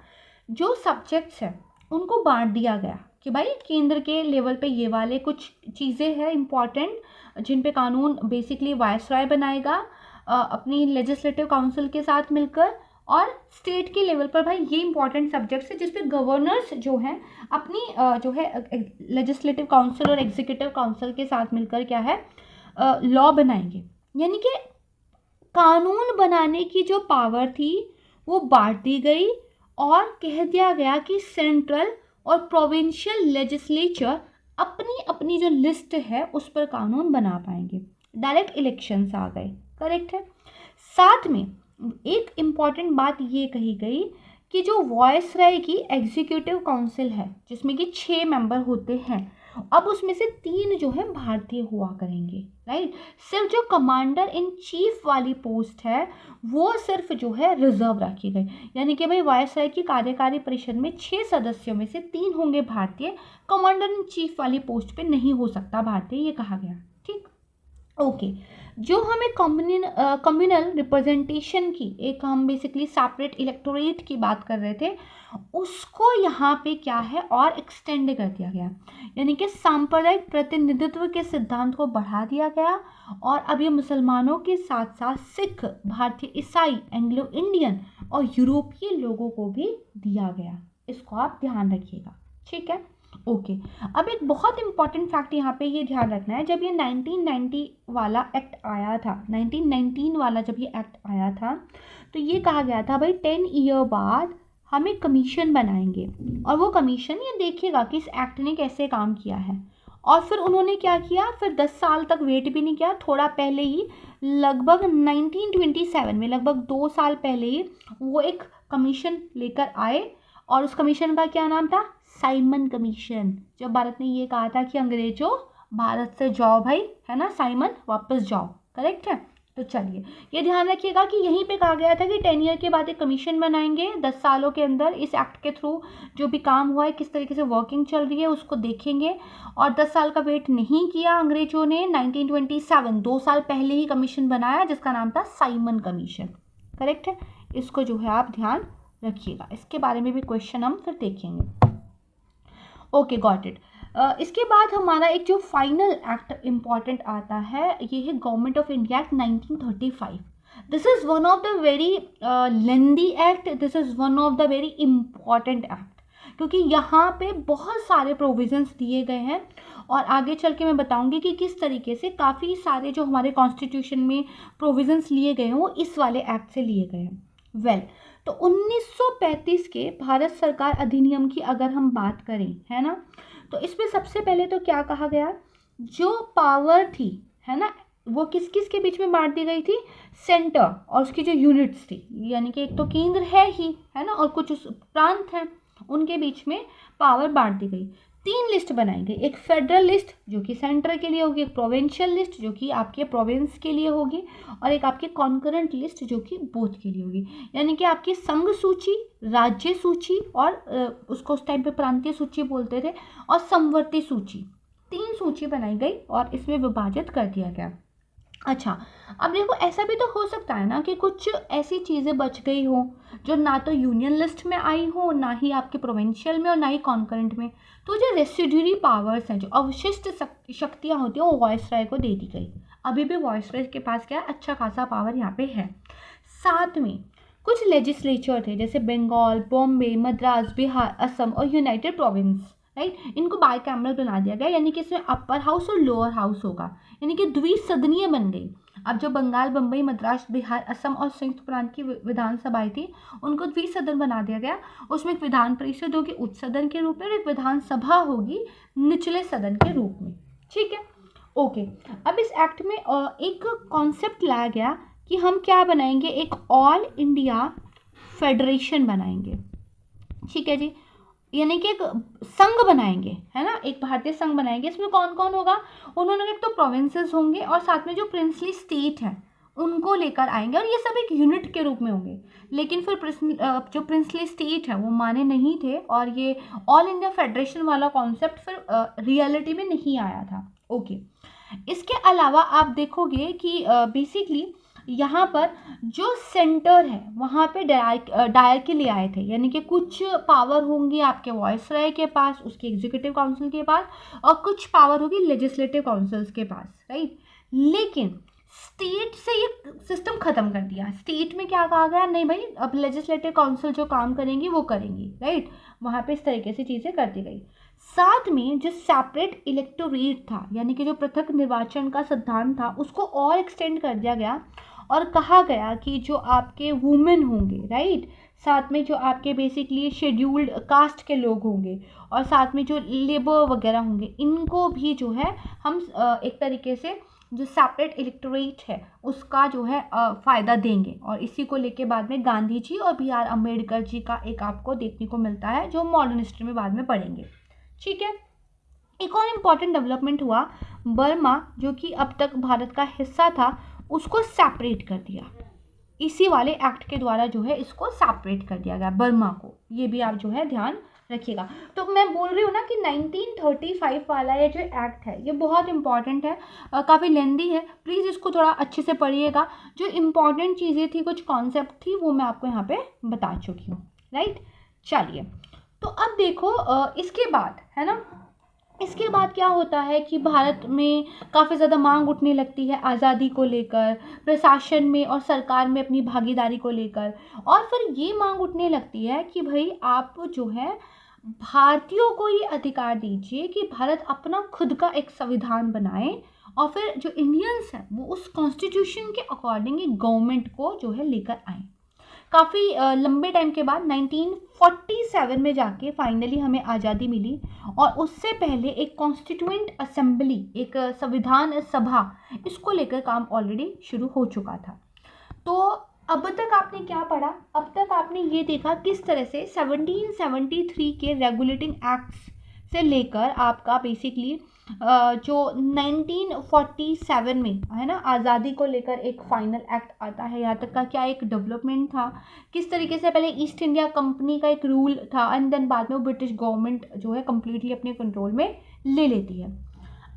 जो सब्जेक्ट्स हैं उनको बांट दिया गया कि भाई केंद्र के लेवल पे ये वाले कुछ चीज़ें हैं इम्पॉर्टेंट, जिन पे कानून बेसिकली वायसराय बनाएगा अपनी लेजिस्लेटिव काउंसिल के साथ मिलकर, और स्टेट के लेवल पर भाई ये इंपॉर्टेंट सब्जेक्ट्स है जिस पे गवर्नर्स जो हैं अपनी जो है लेजिस्लेटिव काउंसिल और एग्जीक्यूटिव काउंसिल के साथ मिलकर क्या है लॉ बनाएंगे। यानी कि कानून बनाने की जो पावर थी वो बांट दी गई और कह दिया गया कि सेंट्रल और प्रोविंशियल लेजिस्लेचर अपनी अपनी जो लिस्ट है उस पर कानून बना पाएंगे। डायरेक्ट इलेक्शंस आ गए। करेक्ट है। साथ में एक इम्पॉर्टेंट बात ये कही गई कि जो वॉयसराय की एग्जीक्यूटिव काउंसिल है जिसमें कि 6 मेंबर होते हैं, अब उसमें से 3 जो है भारतीय हुआ करेंगे। राइट। सिर्फ जो कमांडर इन चीफ वाली पोस्ट है वो सिर्फ जो है रिजर्व रखी गई। यानी कि भाई वायसराय की कार्यकारी परिषद में 6 सदस्यों में से 3 होंगे भारतीय, कमांडर इन चीफ वाली पोस्ट पे नहीं हो सकता भारतीय, ये कहा गया। ठीक। ओके। जो हमें कम्युनल रिप्रेजेंटेशन की एक हम बेसिकली सेपरेट इलेक्टोरेट की बात कर रहे थे, उसको यहाँ पे क्या है और एक्सटेंड कर दिया गया। यानी कि सांप्रदायिक प्रतिनिधित्व के सिद्धांत को बढ़ा दिया गया और अब ये मुसलमानों के साथ साथ सिख, भारतीय ईसाई, एंग्लो इंडियन और यूरोपीय लोगों को भी दिया गया। इसको आप ध्यान रखिएगा। ठीक है। ओके। अब एक बहुत इंपॉर्टेंट फैक्ट यहाँ पे ये ध्यान रखना है, जब ये 1990 वाला एक्ट आया था, 1919 वाला जब ये एक्ट आया था तो ये कहा गया था भाई 10 ईयर बाद हम एक कमीशन बनाएंगे और वो कमीशन ये देखेगा कि इस एक्ट ने कैसे काम किया है। और फिर उन्होंने क्या किया, फिर 10 साल तक वेट भी नहीं किया, थोड़ा पहले ही लगभग 1927 में, लगभग 2 साल पहले ही वो एक कमीशन लेकर आए और उस कमीशन का क्या नाम था, साइमन कमीशन। जब भारत ने ये कहा था कि अंग्रेजों भारत से जाओ भाई, है ना, साइमन वापस जाओ। करेक्ट है। तो चलिए ये ध्यान रखिएगा कि यहीं पे कहा गया था कि 10 ईयर के बाद एक कमीशन बनाएंगे, 10 सालों के अंदर इस एक्ट के थ्रू जो भी काम हुआ है किस तरीके से वर्किंग चल रही है उसको देखेंगे। और 10 साल का वेट नहीं किया अंग्रेजों ने, 1927 2 साल पहले ही कमीशन बनाया जिसका नाम था साइमन कमीशन। करेक्ट है। इसको जो है आप ध्यान रखिएगा, इसके बारे में भी क्वेश्चन हम फिर देखेंगे। Okay, got it. इसके बाद हमारा एक जो फाइनल एक्ट इम्पॉर्टेंट आता है ये है government of India act 1935। This is one of the very lengthy act, this is one of the very important act, क्योंकि यहाँ पे बहुत सारे प्रोविजंस दिए गए हैं और आगे चल के मैं बताऊंगी कि किस तरीके से काफ़ी सारे जो हमारे कॉन्स्टिट्यूशन में प्रोविजंस लिए गए हैं वो इस वाले एक्ट से लिए गए हैं। वेल, तो 1935 के भारत सरकार अधिनियम की अगर हम बात करें, है ना, तो इसमें सबसे पहले तो क्या कहा गया, जो पावर थी, है ना, वो किस किस के बीच में बांट दी गई थी, सेंटर और उसकी जो यूनिट्स थी, यानी कि एक तो केंद्र है ही, है ना, और कुछ उस प्रांत हैं, उनके बीच में पावर बांट दी गई। 3 लिस्ट बनाई गई, एक फेडरल लिस्ट जो कि सेंटर के लिए होगी, एक प्रोविंशियल लिस्ट जो कि आपके प्रोविंस के लिए होगी, और एक आपकी कॉन्करेंट लिस्ट जो कि बोथ के लिए होगी। यानी कि आपकी संघ सूची, राज्य सूची और उसको उस टाइम पे प्रांतीय सूची बोलते थे, और समवर्ती सूची, 3 सूची बनाई गई और इसमें विभाजित कर दिया गया। अच्छा, अब देखो ऐसा भी तो हो सकता है ना कि कुछ ऐसी चीज़ें बच गई हो जो ना तो यूनियन लिस्ट में आई हो, ना ही आपके प्रोविंशियल में और ना ही कॉन्करेंट में, तो जो रेसिड्यूरी पावर्स हैं, जो अवशिष्ट शक्तियाँ होती हैं, वो वॉयसराय को दे दी गई। अभी भी वॉयसराय के पास क्या अच्छा खासा पावर यहाँ पे है। साथ में कुछ लेजिस्लेचर थे जैसे बंगाल, बॉम्बे, मद्रास, बिहार, असम और यूनाइटेड प्रोविंस, राइट, इनको बाइकैमरल बना दिया गया, यानी कि इसमें अपर हाउस और लोअर हाउस होगा, यानी कि द्विसदनीय बन गई। अब जो बंगाल, बम्बई, मद्रास, बिहार, असम और संयुक्त प्रांत की विधानसभाएं थी उनको द्विसदन बना दिया गया। उसमें एक विधान परिषद होगी उच्च सदन के रूप में और एक विधानसभा होगी निचले सदन के रूप में। ठीक है। ओके, अब इस एक्ट में एक कॉन्सेप्ट लाया गया कि हम क्या बनाएंगे, एक ऑल इंडिया फेडरेशन बनाएंगे। ठीक है जी। यानी कि एक संघ बनाएंगे, है ना, एक भारतीय संघ बनाएंगे। इसमें कौन कौन होगा, उन्होंने एक तो प्रोविंसेस होंगे और साथ में जो प्रिंसली स्टेट है उनको लेकर आएंगे, और ये सब एक यूनिट के रूप में होंगे। लेकिन फिर जो प्रिंसली स्टेट है वो माने नहीं थे, और ये ऑल इंडिया फेडरेशन वाला कॉन्सेप्ट फिर रियलिटी में नहीं आया था। ओके, इसके अलावा आप देखोगे कि बेसिकली यहाँ पर जो सेंटर है वहाँ पे डायरकी ले आए थे, यानी कि कुछ पावर होंगी आपके वॉइसरॉय के पास, उसके एग्जीक्यूटिव काउंसिल के पास, और कुछ पावर होगी लेजिस्लेटिव काउंसिल्स के पास, राइट। लेकिन स्टेट से ये सिस्टम खत्म कर दिया। स्टेट में क्या कहा गया, नहीं भाई अब लेजिस्लेटिव काउंसिल जो काम करेंगी वो करेंगी, राइट। वहाँ पे इस तरीके से चीज़ें कर दी गई। साथ में जो सेपरेट इलेक्टोरेट था, यानी कि जो पृथक निर्वाचन का सिद्धांत था, उसको और एक्सटेंड कर दिया गया और कहा गया कि जो आपके वुमेन होंगे, राइट, साथ में जो आपके बेसिकली शेड्यूल्ड कास्ट के लोग होंगे, और साथ में जो लेबर वगैरह होंगे, इनको भी जो है हम एक तरीके से जो सेपरेट इलेक्टोरेट है उसका जो है फ़ायदा देंगे। और इसी को लेके बाद में गांधी जी और बी आर अम्बेडकर जी का एक आपको देखने को मिलता है, जो मॉडर्न हिस्ट्री में बाद में पढ़ेंगे, ठीक है। एक और इम्पॉर्टेंट डेवलपमेंट हुआ, बर्मा जो कि अब तक भारत का हिस्सा था उसको सेपरेट कर दिया। इसी वाले एक्ट के द्वारा जो है इसको सेपरेट कर दिया गया बर्मा को, ये भी आप जो है ध्यान रखिएगा। तो मैं बोल रही हूँ ना कि 1935 वाला ये जो एक्ट है ये बहुत इंपॉर्टेंट है, काफ़ी लेंदी है, प्लीज़ इसको थोड़ा अच्छे से पढ़िएगा। जो इम्पॉर्टेंट चीज़ें थी, कुछ कॉन्सेप्ट थी, वो मैं आपको यहाँ पे बता चुकी हूँ, राइट। चलिए, तो अब देखो इसके बाद, है ना, इसके बाद क्या होता है कि भारत में काफ़ी ज़्यादा मांग उठने लगती है आज़ादी को लेकर, प्रशासन में और सरकार में अपनी भागीदारी को लेकर। और फिर ये मांग उठने लगती है कि भाई आप जो है भारतीयों को ये अधिकार दीजिए कि भारत अपना खुद का एक संविधान बनाए, और फिर जो इंडियंस हैं वो उस कॉन्स्टिट्यूशन के अकॉर्डिंग एक गवर्नमेंट को जो है लेकर आए। काफ़ी लंबे टाइम के बाद 1947 में जाके फाइनली हमें आज़ादी मिली, और उससे पहले एक कॉन्स्टिट्यूएंट असेंबली, एक संविधान सभा, इसको लेकर काम ऑलरेडी शुरू हो चुका था। तो अब तक आपने क्या पढ़ा, अब तक आपने ये देखा किस तरह से 1773 के रेगुलेटिंग एक्ट्स से लेकर आपका बेसिकली जो 1947 में, है ना, आज़ादी को लेकर एक फाइनल एक्ट आता है, यहाँ तक का क्या एक डेवलपमेंट था, किस तरीके से पहले ईस्ट इंडिया कंपनी का एक रूल था, एंड देन बाद में वो ब्रिटिश गवर्नमेंट जो है कम्प्लीटली अपने कंट्रोल में ले लेती है।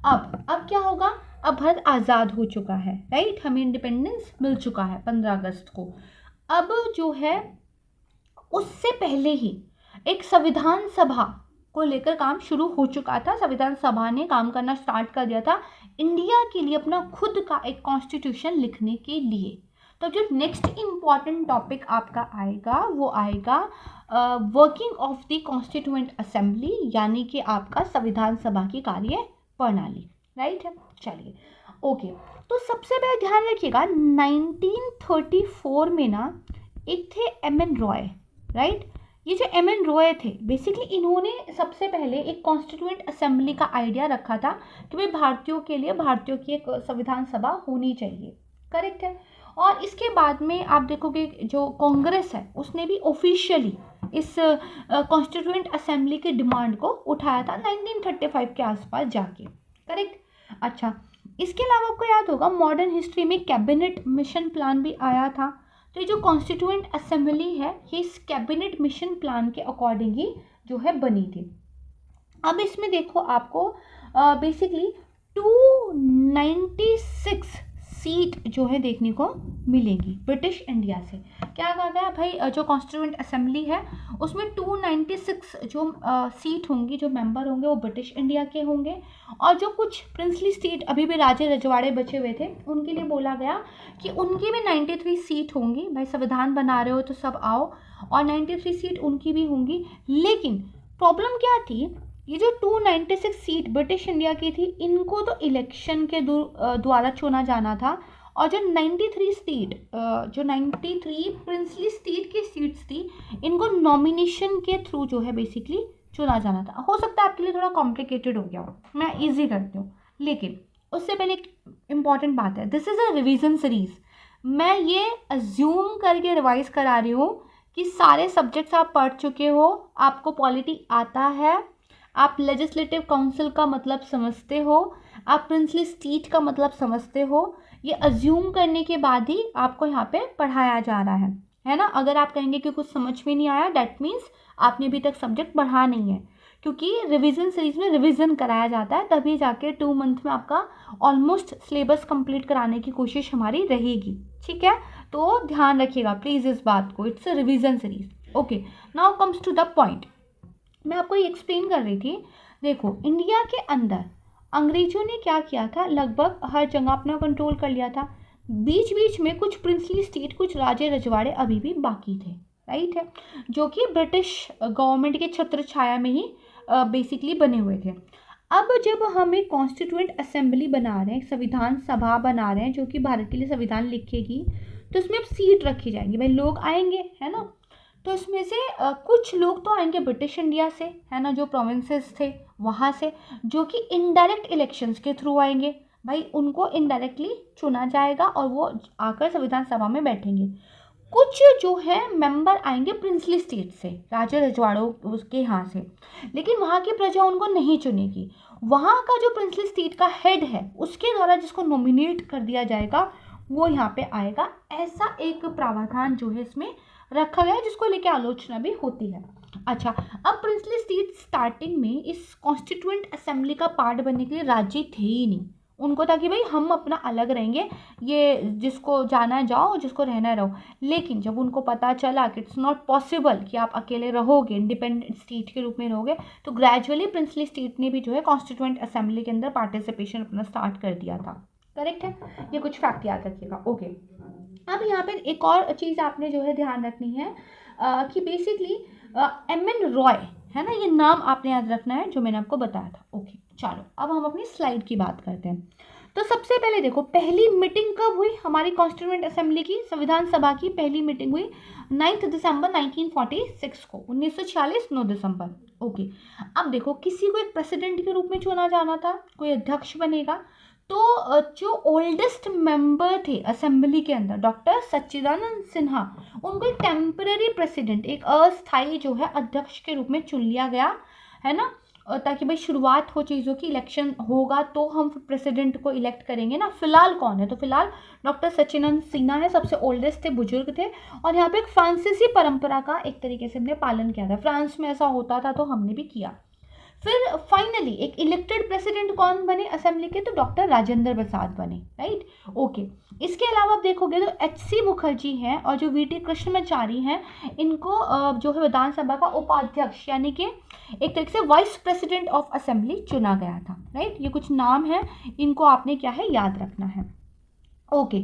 अब क्या होगा, अब भारत आज़ाद हो चुका है, राइट, हमें इंडिपेंडेंस मिल चुका है 15 अगस्त को। अब जो है उससे पहले ही एक संविधान सभा को लेकर काम शुरू हो चुका था। संविधान सभा ने काम करना स्टार्ट कर दिया था इंडिया के लिए अपना खुद का एक कॉन्स्टिट्यूशन लिखने के लिए। तो जो नेक्स्ट इम्पॉर्टेंट टॉपिक आपका आएगा वो आएगा working of the constituent assembly, यानी कि आपका संविधान सभा की कार्य प्रणाली, राइट है। चलिए, ओके, तो सबसे पहले ध्यान रखिएगा 1934 में ना एक थे एम एन रॉय, राइट। ये जो एम एन रॉय थे बेसिकली इन्होंने सबसे पहले एक कॉन्स्टिट्यूएंट असेंबली का आइडिया रखा था कि भाई भारतीयों के लिए भारतीयों की एक संविधान सभा होनी चाहिए, करेक्ट है। और इसके बाद में आप देखोगे जो कांग्रेस है उसने भी ऑफिशियली इस कॉन्स्टिट्यूएंट असेंबली की डिमांड को उठाया था 1935 के आसपास जाके, करेक्ट। अच्छा, इसके अलावा आपको याद होगा मॉडर्न हिस्ट्री में कैबिनेट मिशन प्लान भी आया था। तो ये जो कॉन्स्टिट्यूएंट असेंबली है ये इस कैबिनेट मिशन प्लान के अकॉर्डिंग ही जो है बनी थी। अब इसमें देखो आपको बेसिकली 296 सीट जो है देखने को मिलेंगी ब्रिटिश इंडिया से। क्या कहा गया भाई, जो कॉन्स्टिट्यूएंट असेंबली है उसमें 296 जो सीट होंगी, जो मेंबर होंगे वो ब्रिटिश इंडिया के होंगे, और जो कुछ प्रिंसली स्टेट अभी भी राजे रजवाड़े बचे हुए थे उनके लिए बोला गया कि उनकी भी 93 सीट होंगी। भाई संविधान बना रहे हो तो सब आओ, और 93 सीट उनकी भी होंगी। लेकिन प्रॉब्लम क्या थी, ये जो 296 सीट ब्रिटिश इंडिया की थी इनको तो इलेक्शन के द्वारा चुना जाना था, और जो 93 सीट जो 93 प्रिंसली स्टेट की सीट्स थी इनको नॉमिनेशन के थ्रू जो है बेसिकली चुना जाना था। हो सकता है आपके लिए थोड़ा कॉम्प्लिकेटेड हो गया हो, मैं इजी करती हूँ। लेकिन उससे पहले एक इम्पॉर्टेंट बात है, this is a revision series. मैं ये अज्यूम करके रिवाइज करा रही हूँ कि सारे सब्जेक्ट्स आप पढ़ चुके हो, आपको पॉलिटी आता है, आप लेजिस्लेटिव काउंसिल का मतलब समझते हो, आप प्रिंसली स्टेट का मतलब समझते हो। ये अज्यूम करने के बाद ही आपको यहाँ पे पढ़ाया जा रहा है ना। अगर आप कहेंगे कि कुछ समझ में नहीं आया, दैट मीन्स आपने अभी तक सब्जेक्ट पढ़ा नहीं है, क्योंकि रिवीजन सीरीज में रिवीजन कराया जाता है, तभी जाके 2 मंथ में आपका ऑलमोस्ट सिलेबस कंप्लीट कराने की कोशिश हमारी रहेगी। ठीक है, तो ध्यान रखिएगा प्लीज़ इस बात को, it's a revision series. Okay, now comes to the point. मैं आपको ये एक्सप्लेन कर रही थी। देखो, इंडिया के अंदर अंग्रेजों ने क्या किया था, लगभग हर जगह अपना कंट्रोल कर लिया था। बीच बीच में कुछ प्रिंसली स्टेट, कुछ राजे रजवाड़े अभी भी बाकी थे, राइट है, जो कि ब्रिटिश गवर्नमेंट के छत्र छाया में ही बेसिकली बने हुए थे। अब जब हम एक कॉन्स्टिट्यूएंट असेंबली बना रहे हैं, संविधान सभा बना रहे हैं जो कि भारत के लिए संविधान लिखेगी, तो इसमें अब सीट रखी जाएंगी। भाई लोग आएंगे, है ना, तो इसमें से कुछ लोग तो आएंगे ब्रिटिश इंडिया से, है ना, जो प्रोविंसेस थे वहाँ से, जो कि इनडायरेक्ट इलेक्शंस के थ्रू आएंगे। भाई उनको इनडायरेक्टली चुना जाएगा और वो आकर संविधान सभा में बैठेंगे। कुछ जो है मेंबर आएंगे प्रिंसली स्टेट से, राजा रजवाड़ों उसके यहाँ से, लेकिन वहाँ की प्रजा उनको नहीं चुनेगी। वहाँ का जो प्रिंसली स्टेट का हेड है उसके द्वारा जिसको नॉमिनेट कर दिया जाएगा वो यहाँ पे आएगा। ऐसा एक प्रावधान जो है इसमें रखा गया है, जिसको लेके आलोचना भी होती है। अच्छा, अब प्रिंसली स्टेट स्टार्टिंग में इस कॉन्स्टिट्यूएंट असेंबली का पार्ट बनने के लिए राजी थे ही नहीं। उनको था कि भाई हम अपना अलग रहेंगे, ये जिसको जाना है जाओ, जिसको रहना है रहो। लेकिन जब उनको पता चला कि इट्स नॉट पॉसिबल कि आप अकेले रहोगे, इंडिपेंडेंट स्टेट के रूप में रहोगे, तो ग्रेजुअली प्रिंसली स्टेट ने भी जो है कॉन्स्टिट्यूएंट असेंबली के अंदर पार्टिसिपेशन अपना स्टार्ट कर दिया था। करेक्ट है, ये कुछ फैक्ट याद रखिएगा। ओके, अब यहाँ पर एक और चीज़ आपने जो है ध्यान रखनी है कि बेसिकली एम.एन. रॉय, है ना, ये नाम आपने याद रखना है जो मैंने आपको बताया था। ओके, चलो अब हम अपनी स्लाइड की बात करते हैं। तो सबसे पहले देखो, पहली मीटिंग कब हुई हमारी कॉन्स्टिट्यूएंट असेंबली की, संविधान सभा की पहली मीटिंग हुई 9 दिसंबर 1946 को, 1946 9 दिसंबर। ओके, अब देखो, किसी को एक प्रेसिडेंट के रूप में चुना जाना था, कोई अध्यक्ष बनेगा, तो जो ओल्डेस्ट मेंबर थे असेंबली के अंदर, डॉक्टर सच्चिदानंद सिन्हा, उनको एक टेम्पररी प्रेसिडेंट, एक अस्थायी जो है अध्यक्ष के रूप में चुन लिया गया, है ना, ताकि भाई शुरुआत हो चीज़ों की। इलेक्शन होगा तो हम प्रेसिडेंट को इलेक्ट करेंगे ना। फिलहाल कौन है, तो फिलहाल डॉक्टर सच्चिदानंद सिन्हा है, सबसे ओल्डेस्ट थे, बुजुर्ग थे। और यहाँ पे एक फ्रांसीसी परंपरा का एक तरीके से हमने पालन किया था, फ्रांस में ऐसा होता था तो हमने भी किया। फिर फाइनली एक इलेक्टेड प्रेसिडेंट कौन बने असेंबली के, तो डॉक्टर राजेंद्र प्रसाद बने, राइट। ओके, इसके अलावा आप देखोगे तो एच.सी. मुखर्जी हैं और जो वी.टी. कृष्णमाचारी हैं, इनको जो है विधानसभा का उपाध्यक्ष यानी कि एक तरीके से वाइस प्रेसिडेंट ऑफ असेंबली चुना गया था, राइट। ये कुछ नाम है, इनको आपने क्या है याद रखना है। ओके,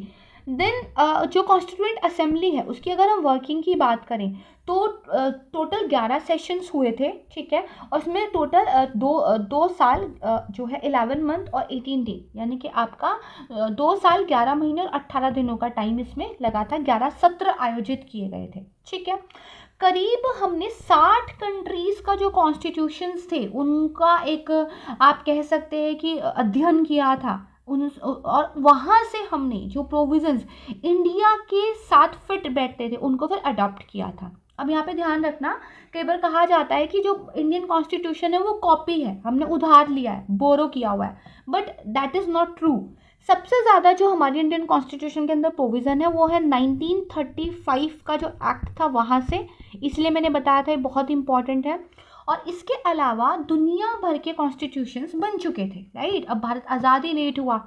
देन जो कॉन्स्टिट्यूएंट असेंबली है उसकी अगर हम वर्किंग की बात करें तो टोटल 11 सेशंस हुए थे, ठीक है। और उसमें टोटल दो साल जो है 11 मंथ और 18 डे, यानी कि आपका 2 साल 11 महीने और 18 दिनों का टाइम इसमें लगा था। 11 सत्र आयोजित किए गए थे, ठीक है। करीब हमने 60 कंट्रीज़ का जो कॉन्स्टिट्यूशंस थे उनका एक आप कह सकते हैं कि अध्ययन किया था और वहाँ से हमने जो प्रोविजंस इंडिया के साथ फिट बैठते थे उनको फिर अडॉप्ट किया था। अब यहाँ पे ध्यान रखना, कई बार कहा जाता है कि जो इंडियन कॉन्स्टिट्यूशन है वो कॉपी है, हमने उधार लिया है, बोरो किया हुआ है, but that is not true. सबसे ज़्यादा जो हमारी इंडियन कॉन्स्टिट्यूशन के अंदर प्रोविज़न है वो है 1935 का जो एक्ट था वहाँ से, इसलिए मैंने बताया था ये बहुत इंपॉर्टेंट है। और इसके अलावा दुनिया भर के कॉन्स्टिट्यूशंस बन चुके थे, राइट। अब भारत आज़ादी लेट हुआ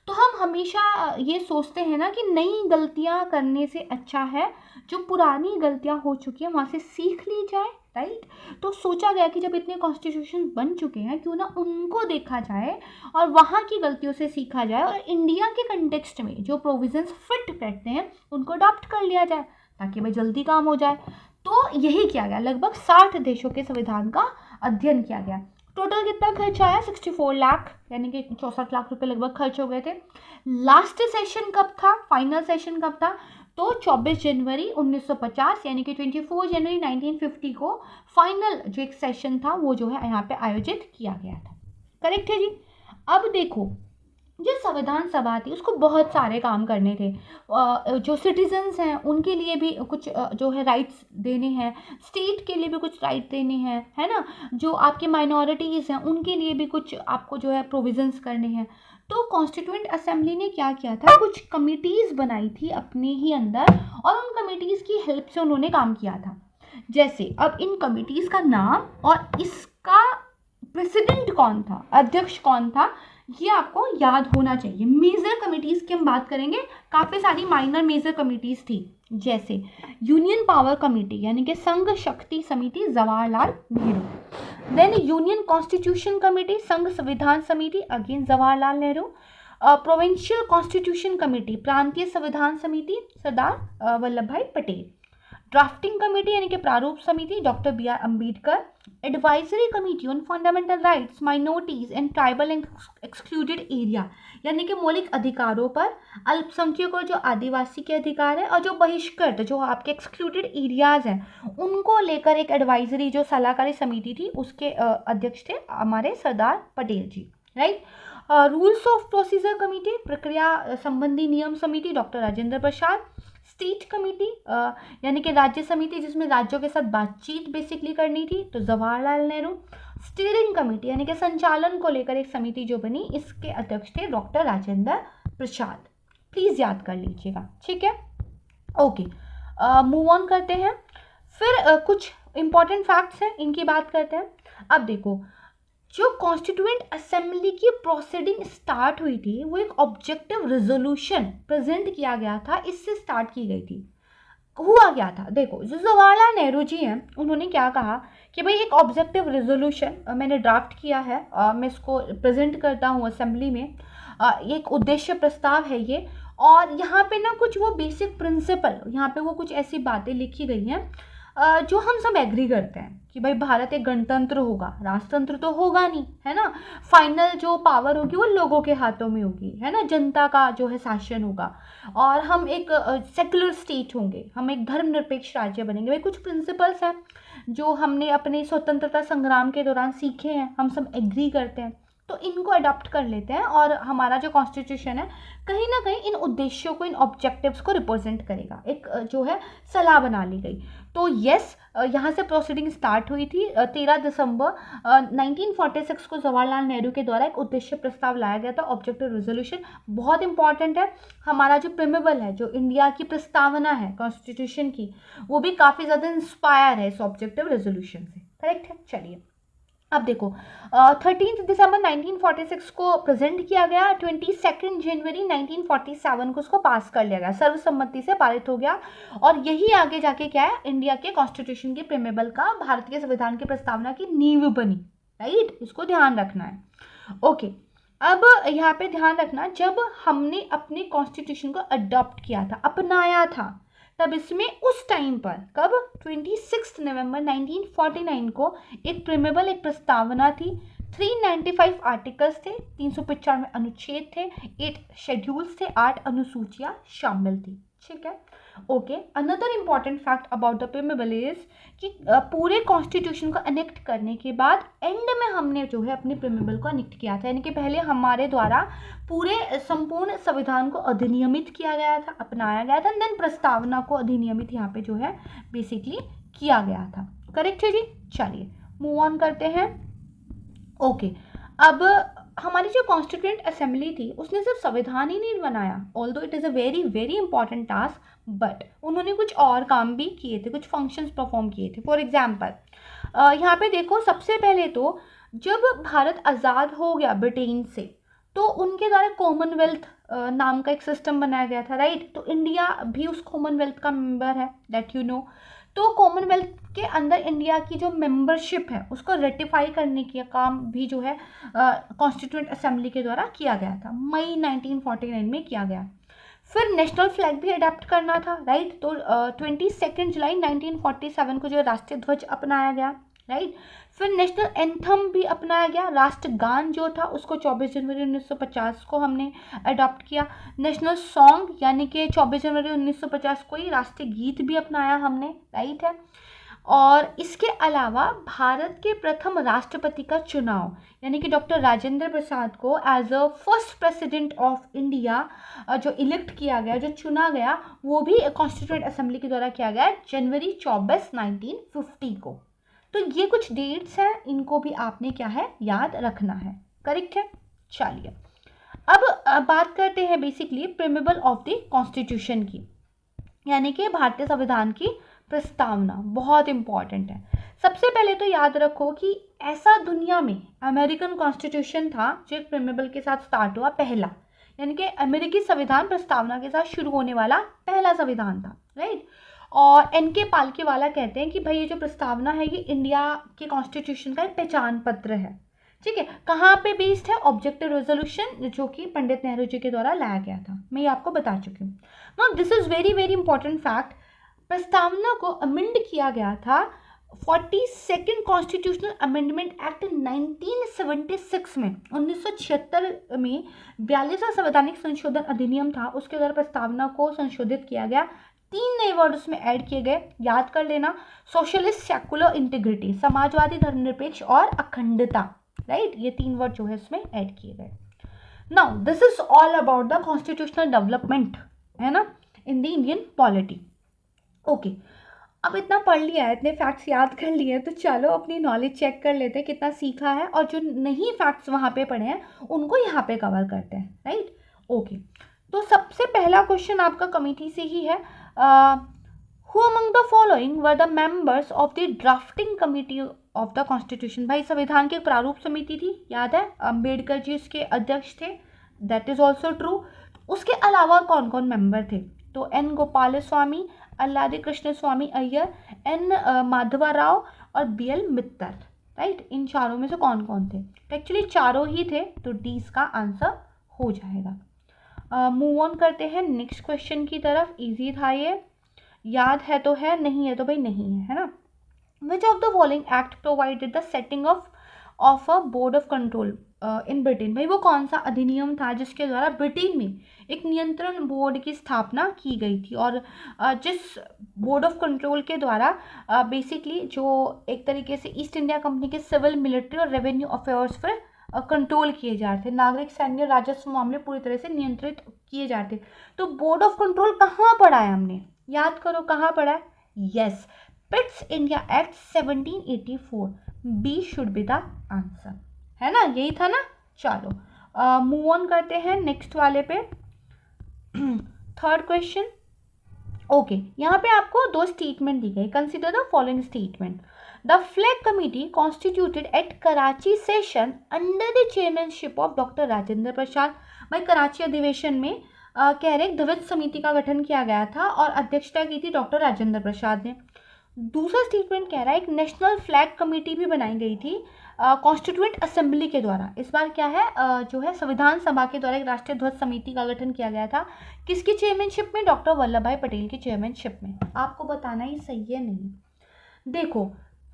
तो हम हमेशा ये सोचते हैं ना कि नई गलतियां करने से अच्छा है जो पुरानी गलतियां हो चुकी हैं वहाँ से सीख ली जाए, राइट। तो सोचा गया कि जब इतने कॉन्स्टिट्यूशन बन चुके हैं क्यों ना उनको देखा जाए और वहाँ की गलतियों से सीखा जाए और इंडिया के कंटेक्स्ट में जो प्रोविजंस फिट बैठते हैं उनको अडॉप्ट कर लिया जाए ताकि भाई जल्दी काम हो जाए। तो यही किया गया, लगभग 60 देशों के संविधान का अध्ययन किया गया। टोटल कितना खर्च आया, 64 लाख यानी कि 64 लाख रुपए लगभग खर्च हो गए थे। लास्ट सेशन कब था, फाइनल सेशन कब था, तो 24 जनवरी 1950 यानी कि 24 जनवरी 1950 को फाइनल जो एक सेशन था वो जो है यहाँ पे आयोजित किया गया था। करेक्ट है जी। अब देखो जो संविधान सभा थी उसको बहुत सारे काम करने थे। जो सिटीजन्स हैं उनके लिए भी कुछ जो है राइट्स देने हैं, स्टेट के लिए भी कुछ राइट देने हैं, है ना। जो आपके माइनॉरिटीज़ हैं उनके लिए भी कुछ आपको जो है प्रोविजंस करने हैं। तो कॉन्स्टिट्यूएंट असेंबली ने क्या किया था, कुछ कमिटीज़ बनाई थी अपने ही अंदर, और उन कमिटीज़ की हेल्प से उन्होंने काम किया था। जैसे अब इन कमिटीज़ का नाम और इसका प्रेसिडेंट कौन था, अध्यक्ष कौन था, ये आपको याद होना चाहिए। मेजर कमिटीज़ की हम बात करेंगे, काफ़ी सारी माइनर मेजर कमिटीज़ थी, जैसे यूनियन पावर कमेटी यानी कि संघ शक्ति समिति Jawaharlal Nehru, then union constitution committee संघ संविधान समिति again Jawaharlal Nehru, provincial constitution committee प्रांतीय संविधान समिति सरदार वल्लभ भाई पटेल, ड्राफ्टिंग कमेटी यानी कि प्रारूप समिति doctor B R Ambedkar, advisory committee on fundamental rights minorities and tribal and excluded area यानी कि मौलिक अधिकारों पर अल्पसंख्यक और जो आदिवासी के अधिकार है और जो बहिष्कृत जो आपके एक्सक्लूडेड एरियाज हैं उनको लेकर एक एडवाइजरी जो सलाहकारी समिति थी उसके अध्यक्ष थे हमारे Sardar Patel ji, right. Rules of procedure committee प्रक्रिया संबंधी नियम समिति doctor Rajendra Prasad, state committee यानी कि राज्य समिति जिसमें राज्यों के साथ बातचीत बेसिकली करनी थी तो जवाहरलाल नेहरू, स्टीयरिंग कमेटी यानी कि संचालन को लेकर एक समिति जो बनी इसके अध्यक्ष थे डॉक्टर राजेंद्र प्रसाद, प्लीज़ याद कर लीजिएगा, ठीक है। ओके, मूव ऑन करते हैं, फिर कुछ इंपॉर्टेंट फैक्ट्स हैं इनकी बात करते हैं। अब देखो, जो कॉन्स्टिट्यूएंट असेंबली की प्रोसीडिंग स्टार्ट हुई थी वो एक ऑब्जेक्टिव रेजोल्यूशन प्रेजेंट किया गया था, इससे स्टार्ट की गई थी। हुआ क्या था, देखो जो जवाहरलाल नेहरू जी हैं उन्होंने क्या कहा कि भाई एक ऑब्जेक्टिव रेजोल्यूशन मैंने ड्राफ्ट किया है, मैं इसको प्रेजेंट करता हूँ असेंबली में, एक उद्देश्य प्रस्ताव है ये, और यहाँ पे ना कुछ वो बेसिक प्रिंसिपल, यहाँ पे वो कुछ ऐसी बातें लिखी गई हैं जो हम सब एग्री करते हैं कि भाई भारत एक गणतंत्र होगा, राजतंत्र तो होगा नहीं, है ना। फाइनल जो पावर होगी वो लोगों के हाथों में होगी, है ना, जनता का जो है शासन होगा, और हम एक सेक्युलर स्टेट होंगे, हम एक धर्मनिरपेक्ष राज्य बनेंगे। भाई कुछ प्रिंसिपल्स हैं जो हमने अपने स्वतंत्रता संग्राम के दौरान सीखे हैं, हम सब एग्री करते हैं, तो इनको अडॉप्ट कर लेते हैं, और हमारा जो कॉन्स्टिट्यूशन है कहीं ना कहीं इन उद्देश्यों को, इन ऑब्जेक्टिव्स को रिप्रेजेंट करेगा, एक जो है सलाह बना ली गई। तो यस, यहाँ से प्रोसीडिंग स्टार्ट हुई थी। 13 दिसंबर 1946 को जवाहरलाल नेहरू के द्वारा एक उद्देश्य प्रस्ताव लाया गया था, ऑब्जेक्टिव रेजोल्यूशन, बहुत इंपॉर्टेंट है। हमारा जो प्रिमेबल है, जो इंडिया की प्रस्तावना है कॉन्स्टिट्यूशन की, वो भी काफ़ी ज़्यादा इंस्पायर है इस ऑब्जेक्टिव रेजोल्यूशन से, करेक्ट है। चलिए अब देखो, 13 दिसंबर 1946 को प्रेजेंट किया गया, 22 जनवरी 1947 को उसको पास कर लिया गया, सर्वसम्मति से पारित हो गया, और यही आगे जाके क्या है, इंडिया के कॉन्स्टिट्यूशन के प्रिमेबल का, भारतीय संविधान की प्रस्तावना की नींव बनी, राइट, इसको ध्यान रखना है। ओके, अब यहाँ पे ध्यान रखना, जब हमने अपने कॉन्स्टिट्यूशन को अडॉप्ट किया था, अपनाया था, तब इसमें उस टाइम पर कब 26 नवंबर 1949 को एक प्रिमेबल, एक प्रस्तावना थी, 395 आर्टिकल्स थे, 395 अनुच्छेद थे, 8 शेड्यूल्स थे, 8 अनुसूचियां शामिल थी, ठीक है। Okay, another important fact about the preamble is कि पूरे कॉन्स्टिट्यूशन को अनेक्ट करने के बाद एंड में हमने जो है अपने प्रिमेबल को अनेक्ट किया था, यानी कि पहले हमारे द्वारा पूरे संपूर्ण संविधान को अधिनियमित किया गया था, अपनाया गया था, देन प्रस्तावना को अधिनियमित यहाँ पे जो है बेसिकली किया गया था, करेक्ट है जी। चलिए मूव ऑन करते हैं। ओके, अब हमारी जो कॉन्स्टिट्यूएंट असेंबली थी उसने सिर्फ संविधान ही नहीं बनाया, although it is a very very important task, but उन्होंने कुछ और काम भी किए थे, कुछ फंक्शंस परफॉर्म किए थे। फॉर एग्जांपल यहाँ पे देखो, सबसे पहले तो जब भारत आज़ाद हो गया ब्रिटेन से, तो उनके द्वारा कॉमनवेल्थ नाम का एक सिस्टम बनाया गया था, राइट। तो इंडिया भी उस कॉमनवेल्थ का मेंबर है, दैट यू नो। तो कॉमनवेल्थ के अंदर इंडिया की जो मेंबरशिप है उसको रेटिफाई करने का काम भी जो है कॉन्स्टिट्यूएंट असेंबली के द्वारा किया गया था, मई 1949 में किया गया। फिर नेशनल फ्लैग भी अडॉप्ट करना था, राइट। तो 22 जुलाई 1947 को जो राष्ट्रीय ध्वज अपनाया गया, राइट। फिर नेशनल एंथम भी अपनाया गया, राष्ट्रगान जो था उसको 24 जनवरी 1950 को हमने अडॉप्ट किया। नेशनल सॉन्ग यानी कि 24 जनवरी 1950 को ही राष्ट्रीय गीत भी अपनाया हमने, राइट है। और इसके अलावा भारत के प्रथम राष्ट्रपति का चुनाव यानी कि डॉक्टर राजेंद्र प्रसाद को as a first president of India जो इलेक्ट किया गया, जो चुना गया, वो भी कॉन्स्टिट्यूएंट असेंबली के द्वारा किया गया जनवरी 24, 1950 को। तो ये कुछ डेट्स हैं, इनको भी आपने क्या है याद रखना है। करेक्ट है। चलिए अब बात करते हैं basically preamble of the constitution की, यानी कि भारतीय संविधान की प्रस्तावना। बहुत इंपॉर्टेंट है। सबसे पहले तो याद रखो कि ऐसा दुनिया में अमेरिकन कॉन्स्टिट्यूशन था जो एक प्रीमेबल के साथ स्टार्ट हुआ, पहला, यानी कि अमेरिकी संविधान प्रस्तावना के साथ शुरू होने वाला पहला संविधान था, राइट। और एन.के. पालकीवाला कहते हैं कि भाई ये जो प्रस्तावना है ये इंडिया के कॉन्स्टिट्यूशन का एक पहचान पत्र है। ठीक है, कहाँ पे बेस्ड है? ऑब्जेक्टिव रेजोल्यूशन जो कि पंडित नेहरू जी के द्वारा लाया गया था, मैं ये आपको बता चुकी हूँ। Now this is very very important fact. प्रस्तावना को अमेंड किया गया था 42nd कॉन्स्टिट्यूशनल अमेंडमेंट एक्ट 1976 में। 1976 में 42वां संवैधानिक संशोधन अधिनियम था, उसके द्वारा प्रस्तावना को संशोधित किया गया। 3 नए वर्ड उसमें ऐड किए गए, याद कर लेना। सोशलिस्ट, सेकुलर, इंटीग्रिटी, समाजवादी, धर्मनिरपेक्ष और अखंडता, राइट। ये 3 वर्ड जो है इसमें ऐड किए गए। Now this is all about the constitutional development, है ना, in the Indian polity. Okay, अब इतना पढ़ लिया है, इतने फैक्ट्स याद कर लिए हैं, तो चलो अपनी नॉलेज चेक कर लेते हैं कितना सीखा है, और जो नहीं फैक्ट्स वहाँ पे पढ़े हैं उनको यहाँ पे कवर करते हैं, राइट। ओके, तो सबसे पहला क्वेश्चन आपका कमेटी से ही है। Who among the following were the members of the drafting committee of the constitution? भाई संविधान की प्रारूप समिति थी, याद है, अम्बेडकर जी उसके अध्यक्ष थे, दैट इज ऑल्सो ट्रू। उसके अलावा कौन कौन मेंबर थे? तो एन गोपाल स्वामी, अल्लादी कृष्ण स्वामी अय्यर, एन माधवा राव और बी एल मित्तल, राइट। इन चारों में से कौन कौन थे? तो एक्चुअली चारों ही थे, तो डी इसका आंसर हो जाएगा। मूव ऑन करते हैं नेक्स्ट क्वेश्चन की तरफ। इजी था ये, याद है तो है, नहीं है तो भाई नहीं है, है ना। Which of the following act provided the setting of a board of control in Britain? भाई वो कौन सा अधिनियम था जिसके द्वारा ब्रिटेन में एक नियंत्रण बोर्ड की स्थापना की गई थी, और जिस बोर्ड ऑफ कंट्रोल के द्वारा बेसिकली जो एक तरीके से ईस्ट इंडिया कंपनी के सिविल, मिलिट्री और रेवेन्यू अफेयर्स पर कंट्रोल किए जा रहे थे, नागरिक, सैन्य, राजस्व मामले पूरी तरह से नियंत्रित किए जाते। तो बोर्ड ऑफ कंट्रोल कहाँ पढ़ा है हमने? याद करो कहाँ पढ़ा है? Yes, Pitt's India Act 1784, B should be the answer, है ना, यही था ना। चलो मूव ऑन करते हैं नेक्स्ट वाले पे। Third question. ओके, यहाँ पे आपको 2 स्टेटमेंट दी गई। Consider the following statement. The flag committee constituted at Karachi session under the chairmanship of doctor Rajendra Prasad. भाई कराची अधिवेशन में कह रहे ध्वज समिति का गठन किया गया था और अध्यक्षता की थी डॉक्टर राजेंद्र प्रसाद ने। दूसरा स्टेटमेंट कह रहा है एक नेशनल फ्लैग कमेटी भी बनाई गई थी कॉन्स्टिट्यूएंट असेंबली के द्वारा। इस बार क्या है जो है संविधान सभा के द्वारा एक राष्ट्रीय ध्वज समिति का गठन किया गया था। किसकी चेयरमैनशिप में? डॉक्टर वल्लभ भाई पटेल की चेयरमैनशिप में। आपको बताना ही सही है नहीं। देखो,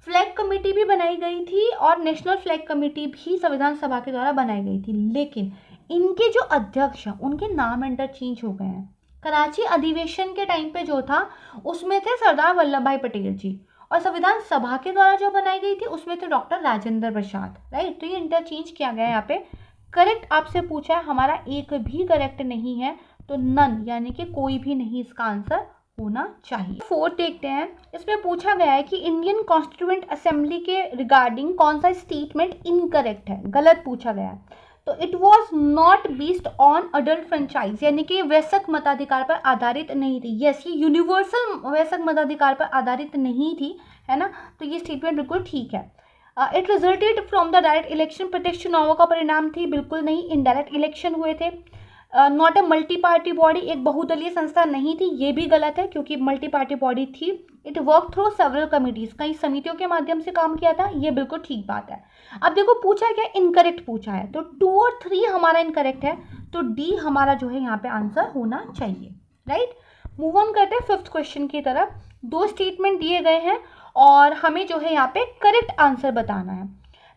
फ्लैग कमेटी भी बनाई गई थी और नेशनल फ्लैग कमेटी भी संविधान सभा के द्वारा बनाई गई थी, लेकिन इनके जो अध्यक्ष हैं उनके नाम इंटरचेंज हो गए हैं। कराची अधिवेशन के टाइम पे जो था उसमें थे सरदार वल्लभ भाई पटेल जी, और संविधान सभा के द्वारा जो बनाई गई थी उसमें थे डॉक्टर राजेंद्र प्रसाद, राइट। तो ये इंटरचेंज किया गया यहाँ पे। करेक्ट आपसे पूछा है, हमारा एक भी करेक्ट नहीं है, तो नन यानी कि कोई भी नहीं इसका आंसर होना चाहिए। 4 देखते हैं। इसमें पूछा गया है कि इंडियन कॉन्स्टिट्यूएंट असेंबली के रिगार्डिंग कौन सा स्टेटमेंट इनकरेक्ट है, गलत पूछा गया है। तो it was not based on adult franchise, यानी कि वयस्क मताधिकार पर आधारित नहीं थी। यस, ये यूनिवर्सल वयस्क मताधिकार पर आधारित नहीं थी, है ना। तो ये स्टेटमेंट बिल्कुल ठीक है। It resulted from the direct election, प्रत्यक्ष चुनावों का परिणाम थी, बिल्कुल नहीं, इनडायरेक्ट इलेक्शन हुए थे। Not a multi party body, एक बहुदलीय संस्था नहीं थी, ये भी गलत है क्योंकि मल्टी पार्टी बॉडी थी। It work through several committees, कई समितियों के माध्यम से काम किया था, ये बिल्कुल ठीक बात है। अब देखो पूछा क्या, इनकरेक्ट पूछा है, तो 2 और 3 हमारा इनकरेक्ट है, तो डी हमारा जो है यहाँ पे आंसर होना चाहिए, राइट। मूव ऑन करते हैं 5th क्वेश्चन की तरफ। 2 स्टेटमेंट दिए गए हैं और हमें जो है यहाँ पे करेक्ट आंसर बताना है।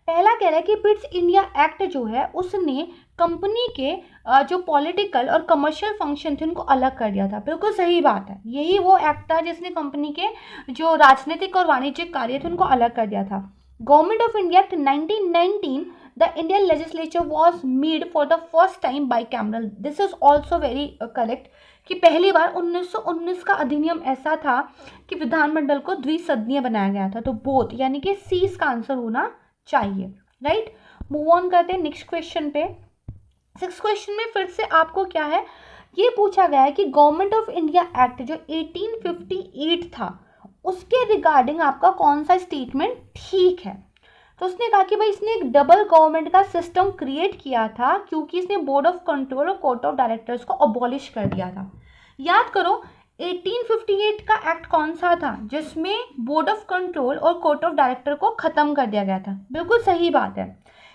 पहला कह रहा है कि ब्रिटिश इंडिया एक्ट जो है उसने कंपनी के जो पॉलिटिकल और कमर्शियल फंक्शन थे उनको अलग कर दिया था। बिल्कुल सही बात है, यही वो एक्ट था जिसने कंपनी के जो राजनीतिक और वाणिज्यिक कार्य थे उनको अलग कर दिया था। Government of India Act 1919, the Indian legislature was made for the first time bicameral. This is also very correct कि पहली बार 1919 का अधिनियम ऐसा था कि विधानमंडल को द्विसदनीय बनाया गया था। तो बोथ यानी कि सी इसका आंसर होना चाहिए, राइट। मूव ऑन करते हैं नेक्स्ट क्वेश्चन पे। 6th क्वेश्चन में फिर से आपको क्या है, ये पूछा गया है कि गवर्नमेंट ऑफ इंडिया एक्ट जो 1858 था उसके रिगार्डिंग आपका कौन सा स्टेटमेंट ठीक है। तो उसने कहा कि भाई इसने एक डबल गवर्नमेंट का सिस्टम क्रिएट किया था क्योंकि इसने बोर्ड ऑफ कंट्रोल और कोर्ट ऑफ डायरेक्टर्स को अबॉलिश कर दिया था। याद करो 1858 का एक्ट कौन सा था जिसमें बोर्ड ऑफ कंट्रोल और कोर्ट ऑफ डायरेक्टर को ख़त्म कर दिया गया था। बिल्कुल सही बात है,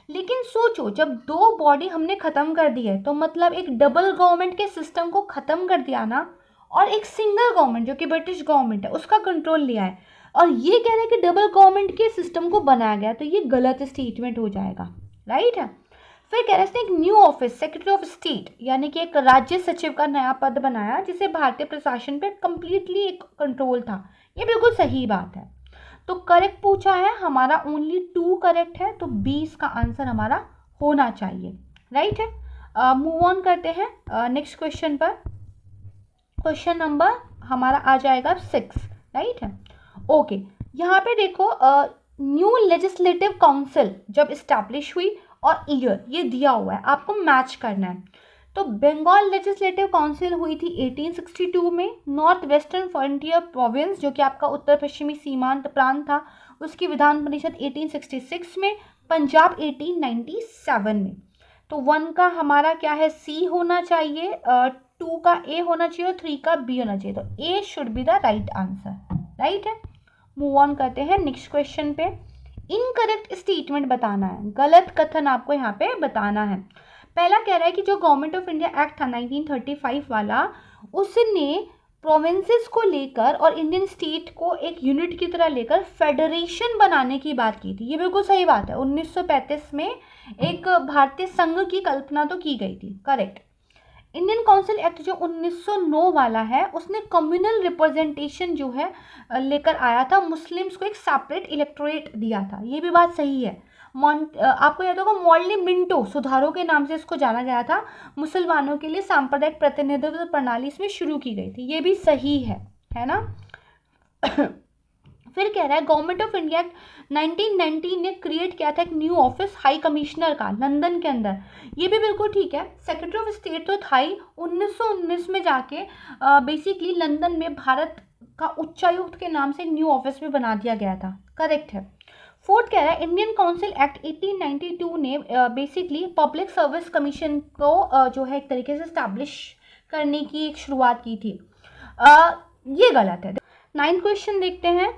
लेकिन सोचो जब दो बॉडी हमने ख़त्म कर दी है तो मतलब एक डबल गवर्नमेंट के सिस्टम को ख़त्म कर दिया ना, और एक सिंगल गवर्नमेंट जो कि ब्रिटिश गवर्नमेंट है उसका कंट्रोल लिया है, और ये कह रहे हैं कि डबल गवर्नमेंट के सिस्टम को बनाया गया, तो ये गलत स्टेटमेंट हो जाएगा, राइट है। फिर कह रहे हैं एक new office secretary of state यानी कि एक राज्य सचिव का नया पद बनाया जिसे भारतीय प्रशासन पे कंप्लीटली एक कंट्रोल था। ये बिल्कुल सही बात है। तो करेक्ट पूछा है हमारा, ओनली 2 करेक्ट है, तो 20 का आंसर हमारा होना चाहिए, राइट है। मूव ऑन करते हैं नेक्स्ट क्वेश्चन पर। क्वेश्चन नंबर हमारा आ जाएगा 6, राइट है। ओके, यहाँ पे देखो न्यू लेजिस्लेटिव काउंसिल जब इस्टेब्लिश हुई और ईयर ये दिया हुआ है, आपको मैच करना है। तो बंगाल लेजिस्लेटिव काउंसिल हुई थी 1862 में, नॉर्थ वेस्टर्न फ्रंटियर प्रोविंस जो कि आपका उत्तर पश्चिमी सीमांत प्रांत था उसकी विधान परिषद 1866 में, पंजाब 1897 में। तो 1 का हमारा क्या है, सी होना चाहिए, 2 का ए होना चाहिए और 3 का बी होना चाहिए। तो A should be the right answer, right है। मूव ऑन करते हैं नेक्स्ट क्वेश्चन पे। इनकरेक्ट स्टेटमेंट बताना है, गलत कथन आपको यहाँ पे बताना है। पहला कह रहा है कि जो गवर्नमेंट ऑफ इंडिया एक्ट था 1935 वाला, उसने प्रोविंसेस को लेकर और इंडियन स्टेट को एक यूनिट की तरह लेकर फेडरेशन बनाने की बात की थी। ये बिल्कुल सही बात है, 1935 में एक भारतीय संघ की कल्पना तो की गई थी, करेक्ट। इंडियन काउंसिल एक्ट जो 1909 वाला है उसने कम्युनल रिप्रेजेंटेशन जो है लेकर आया था, मुस्लिम्स को एक सेपरेट इलेक्टोरेट दिया था, ये भी बात सही है। आपको याद होगा मॉडली मिंटो सुधारों के नाम से इसको जाना गया था, मुसलमानों के लिए सांप्रदायिक प्रतिनिधित्व प्रणाली इसमें शुरू की गई थी, ये भी सही है ना। फिर कह रहा है गवर्नमेंट ऑफ इंडिया 1919 ने क्रिएट किया था एक न्यू ऑफिस हाई कमिश्नर का लंदन के अंदर, ये भी बिल्कुल ठीक है। सेक्रेटरी ऑफ स्टेट तो था ही, 1919 में जाके बेसिकली लंदन में भारत का उच्चायुक्त के नाम से न्यू ऑफिस भी बना दिया गया था, करेक्ट है। 4th कह रहा है इंडियन काउंसिल एक्ट 1892 ने बेसिकली पब्लिक सर्विस कमीशन को जो है एक तरीके से स्टैब्लिश करने की एक शुरुआत की थी, ये गलत है। 9th क्वेश्चन देखते हैं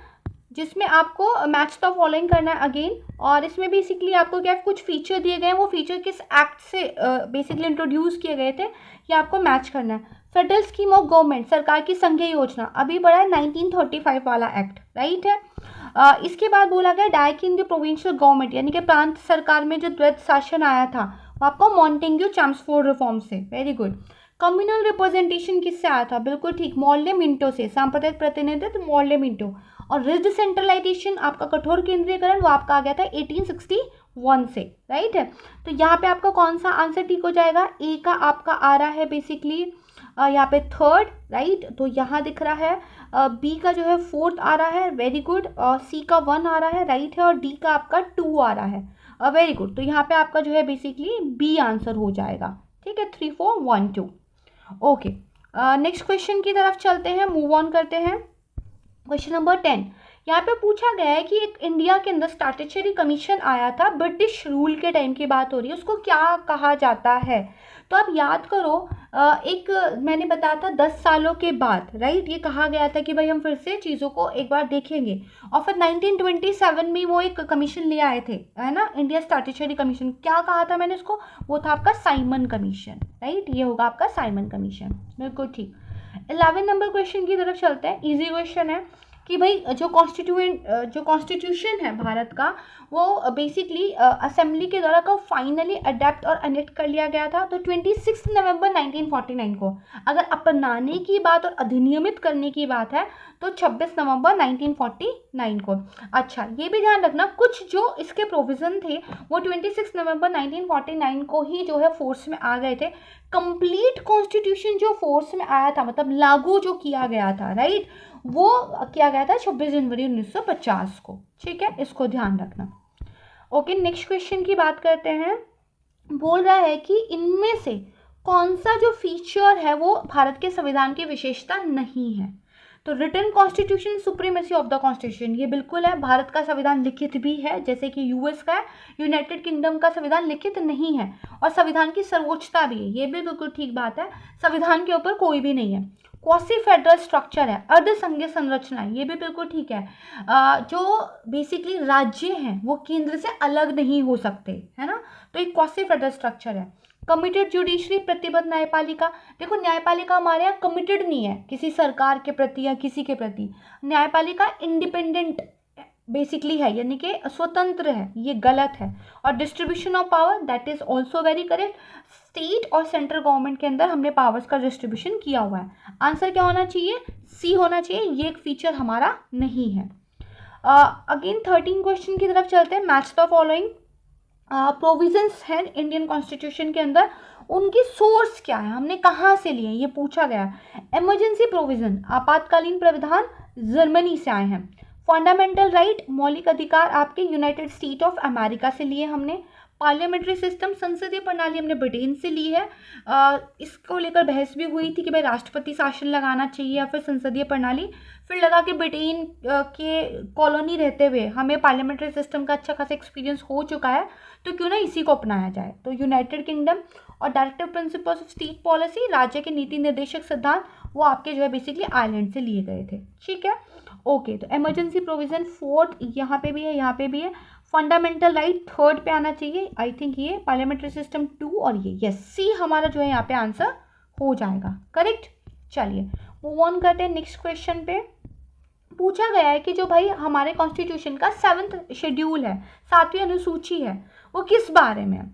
जिसमें आपको मैच द फॉलोइंग करना है अगेन, और इसमें बेसिकली आपको क्या कुछ फीचर दिए गए हैं, वो फीचर किस एक्ट से बेसिकली इंट्रोड्यूस किए गए थे ये आपको मैच करना है। फेडरल स्कीम ऑफ गवर्नमेंट सरकार की संघीय योजना अभी बढ़ा है 1935 वाला एक्ट, राइट है। इसके बाद बोला गया डायक इन द प्रोविंशियल गवर्नमेंट यानी कि प्रांत सरकार में जो द्वैत शासन आया था वो आपको मॉन्टेग्यू चैम्सफोर्ड रिफॉर्म से, वेरी गुड। कम्युनल रिप्रेजेंटेशन किससे आया था, बिल्कुल ठीक, मॉर्ले मिंटो से, सांप्रदायिक प्रतिनिधित्व मॉर्ले मिंटो। और रिज्ड सेंट्रलाइजेशन आपका कठोर केंद्रीकरण वो आपका आ गया था 1861 से, राइट है। तो यहाँ पे आपका कौन सा आंसर ठीक हो जाएगा, ए का आपका आ रहा है बेसिकली यहाँ पे 3rd, राइट। तो यहाँ दिख रहा है बी का जो है 4th आ रहा है, वेरी गुड। सी का 1 आ रहा है, राइट है, और डी का आपका 2 आ रहा है, वेरी गुड। तो यहाँ पे आपका जो है बेसिकली बी आंसर हो जाएगा, ठीक है, 3 4 1 2। ओके, नेक्स्ट क्वेश्चन की तरफ चलते हैं, मूव ऑन करते हैं। क्वेश्चन नंबर 10 यहाँ पे पूछा गया है कि एक इंडिया के अंदर स्टैट्यूटरी कमीशन आया था, ब्रिटिश रूल के टाइम की बात हो रही है, उसको क्या कहा जाता है। तो आप याद करो एक मैंने बताया था 10 सालों के बाद, राइट, ये कहा गया था कि भाई हम फिर से चीज़ों को एक बार देखेंगे, और फिर 1927 में वो एक कमीशन ले आए थे, है ना, इंडिया स्टैट्यूटरी कमीशन। क्या कहा था मैंने इसको, वो था आपका साइमन कमीशन, राइट, ये होगा आपका साइमन कमीशन, बिल्कुल ठीक। 11 नंबर क्वेश्चन की तरफ चलते हैं, इजी क्वेश्चन है। कि भाई जो कॉन्स्टिट्यूशन है भारत का, वो बेसिकली असेंबली के द्वारा का फाइनली अडेप्ट और अनेक्ट कर लिया गया था। तो 26 नवंबर 1949 को, अगर अपनाने की बात और अधिनियमित करने की बात है तो 26 नवंबर 1949 को। अच्छा, ये भी ध्यान रखना, कुछ जो इसके प्रोविज़न थे वो 26 नवंबर 1949 को ही जो है फोर्स में आ गए थे। कंप्लीट कॉन्स्टिट्यूशन जो फोर्स में आया था, मतलब लागू जो किया गया था, राइट, वो किया गया था 26 जनवरी 1950 को। ठीक है, इसको ध्यान रखना। ओके, नेक्स्ट क्वेश्चन की बात करते हैं। बोल रहा है कि इनमें से कौन सा जो फीचर है वो भारत के संविधान की विशेषता नहीं है। तो written constitution, supremacy of the constitution, ये बिल्कुल है। भारत का संविधान लिखित भी है, जैसे कि यूएस का है। यूनाइटेड किंगडम का संविधान लिखित नहीं है। और संविधान की सर्वोच्चता भी है, ये भी बिल्कुल ठीक बात है। संविधान के ऊपर कोई भी नहीं है। क्वासी फेडरल स्ट्रक्चर है, अर्ध संघीय संरचना है, ये भी बिल्कुल ठीक है। जो बेसिकली राज्य हैं वो केंद्र से अलग नहीं हो सकते, है ना, तो एक क्वासी फेडरल स्ट्रक्चर है। कमिटेड जुडिशरी, प्रतिबद्ध न्यायपालिका। देखो, न्यायपालिका हमारे यहाँ कमिटेड नहीं है किसी सरकार के प्रति या किसी के प्रति। न्यायपालिका इंडिपेंडेंट बेसिकली है, यानी कि स्वतंत्र है, ये गलत है। और distribution of power, that is also very correct. State और सेंट्रल गवर्नमेंट के अंदर हमने पावर्स का डिस्ट्रीब्यूशन किया हुआ है। आंसर क्या होना चाहिए, सी होना चाहिए, ये एक फीचर हमारा नहीं है। अगेन 13 क्वेश्चन की तरफ चलते हैं। मैच द फॉलोइंग प्रोविजंस हैं इंडियन कॉन्स्टिट्यूशन के अंदर, उनकी सोर्स क्या है, हमने कहाँ से लिए, ये पूछा गया। इमरजेंसी प्रोविजन, आपातकालीन प्रावधान जर्मनी से आए हैं। फंडामेंटल राइट, मौलिक अधिकार आपके यूनाइटेड स्टेट ऑफ अमेरिका से लिए हमने। पार्लियामेंट्री सिस्टम, संसदीय प्रणाली, हमने ब्रिटेन से ली है। इसको लेकर बहस भी हुई थी कि भाई राष्ट्रपति शासन लगाना चाहिए या फिर संसदीय प्रणाली। फिर लगा कि ब्रिटेन के कॉलोनी रहते हुए हमें पार्लियामेंट्री सिस्टम का अच्छा खासा एक्सपीरियंस हो चुका है, तो क्यों ना इसी को अपनाया जाए। तो यूनाइटेड किंगडम और directive principles of state policy, राज्य के नीति निर्देशक सिद्धांत, वो आपके जो है बेसिकली आयरलैंड से लिए गए थे। ठीक है, ओके। तो इमरजेंसी प्रोविजन फोर्थ यहाँ पे भी है, यहाँ पे भी है। फंडामेंटल राइट थर्ड पे आना चाहिए, आई थिंक ये। पार्लियामेंट्री सिस्टम 2 और ये, यस, सी हमारा जो है यहाँ पे आंसर हो जाएगा, करेक्ट। चलिए मूव ऑन करते हैं नेक्स्ट क्वेश्चन पे। पूछा गया है कि जो भाई हमारे कॉन्स्टिट्यूशन का 7th शेड्यूल है, 7वीं अनुसूची है, वो किस बारे में है।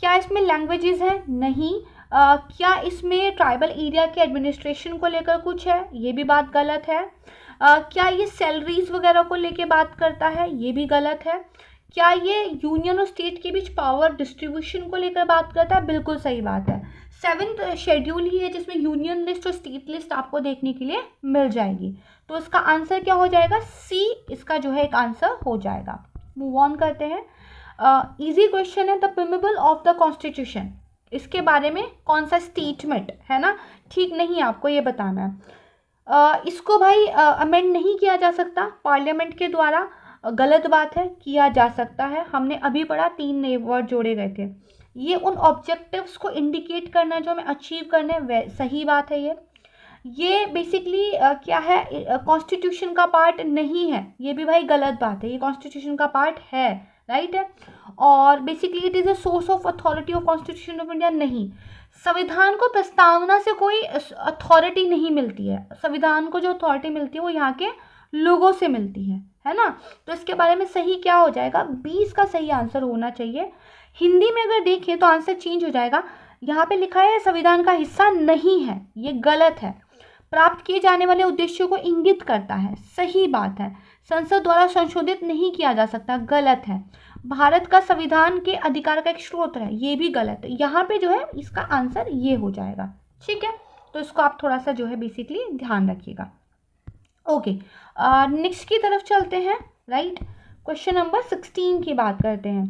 क्या इसमें लैंग्वेजेस हैं, नहीं। क्या इसमें ट्राइबल एरिया के एडमिनिस्ट्रेशन को लेकर कुछ है, ये भी बात गलत है। क्या ये सैलरीज वगैरह को लेकर बात करता है, ये भी गलत है। क्या ये यूनियन और स्टेट के बीच पावर डिस्ट्रीब्यूशन को लेकर बात करता है, बिल्कुल सही बात है। 7th शेड्यूल ही है जिसमें यूनियन लिस्ट और स्टेट लिस्ट आपको देखने के लिए मिल जाएगी। तो इसका आंसर क्या हो जाएगा, सी इसका जो है एक आंसर हो जाएगा। मूव ऑन करते हैं। इजी क्वेश्चन है, द प्रिमिबल ऑफ द कॉन्स्टिट्यूशन, इसके बारे में कौन सा स्टेटमेंट है ना ठीक नहीं, आपको ये बताना है। इसको भाई अमेंड नहीं किया जा सकता पार्लियामेंट के द्वारा, गलत बात है, किया जा सकता है। हमने अभी पढ़ा 3 नए वर्ड जोड़े गए थे। ये उन ऑब्जेक्टिव्स को इंडिकेट करना है जो हमें अचीव करने, सही बात है ये बेसिकली क्या है, कॉन्स्टिट्यूशन का पार्ट नहीं है, ये भी भाई गलत बात है, ये कॉन्स्टिट्यूशन का पार्ट है, राइट है। और basically it is a source of authority of constitution of India, नहीं। संविधान को प्रस्तावना से कोई अथॉरिटी नहीं मिलती है, संविधान को जो अथॉरिटी मिलती है वो यहाँ के लोगों से मिलती है ना। तो इसके बारे में सही क्या हो जाएगा, 20 का सही आंसर होना चाहिए। हिंदी में अगर देखें तो आंसर चेंज हो जाएगा, यहाँ पे लिखा है संविधान का हिस्सा नहीं है, ये गलत है। प्राप्त किए जाने वाले उद्देश्यों को इंगित करता है, सही बात है। संसद द्वारा संशोधित नहीं किया जा सकता, गलत है। भारत का संविधान के अधिकार का एक स्रोत है, ये भी गलत है। यहाँ पे जो है इसका आंसर ये हो जाएगा, ठीक है। तो इसको आप थोड़ा सा जो है बेसिकली ध्यान रखिएगा। ओके, नेक्स्ट की तरफ चलते हैं, राइट। क्वेश्चन नंबर 16 की बात करते हैं।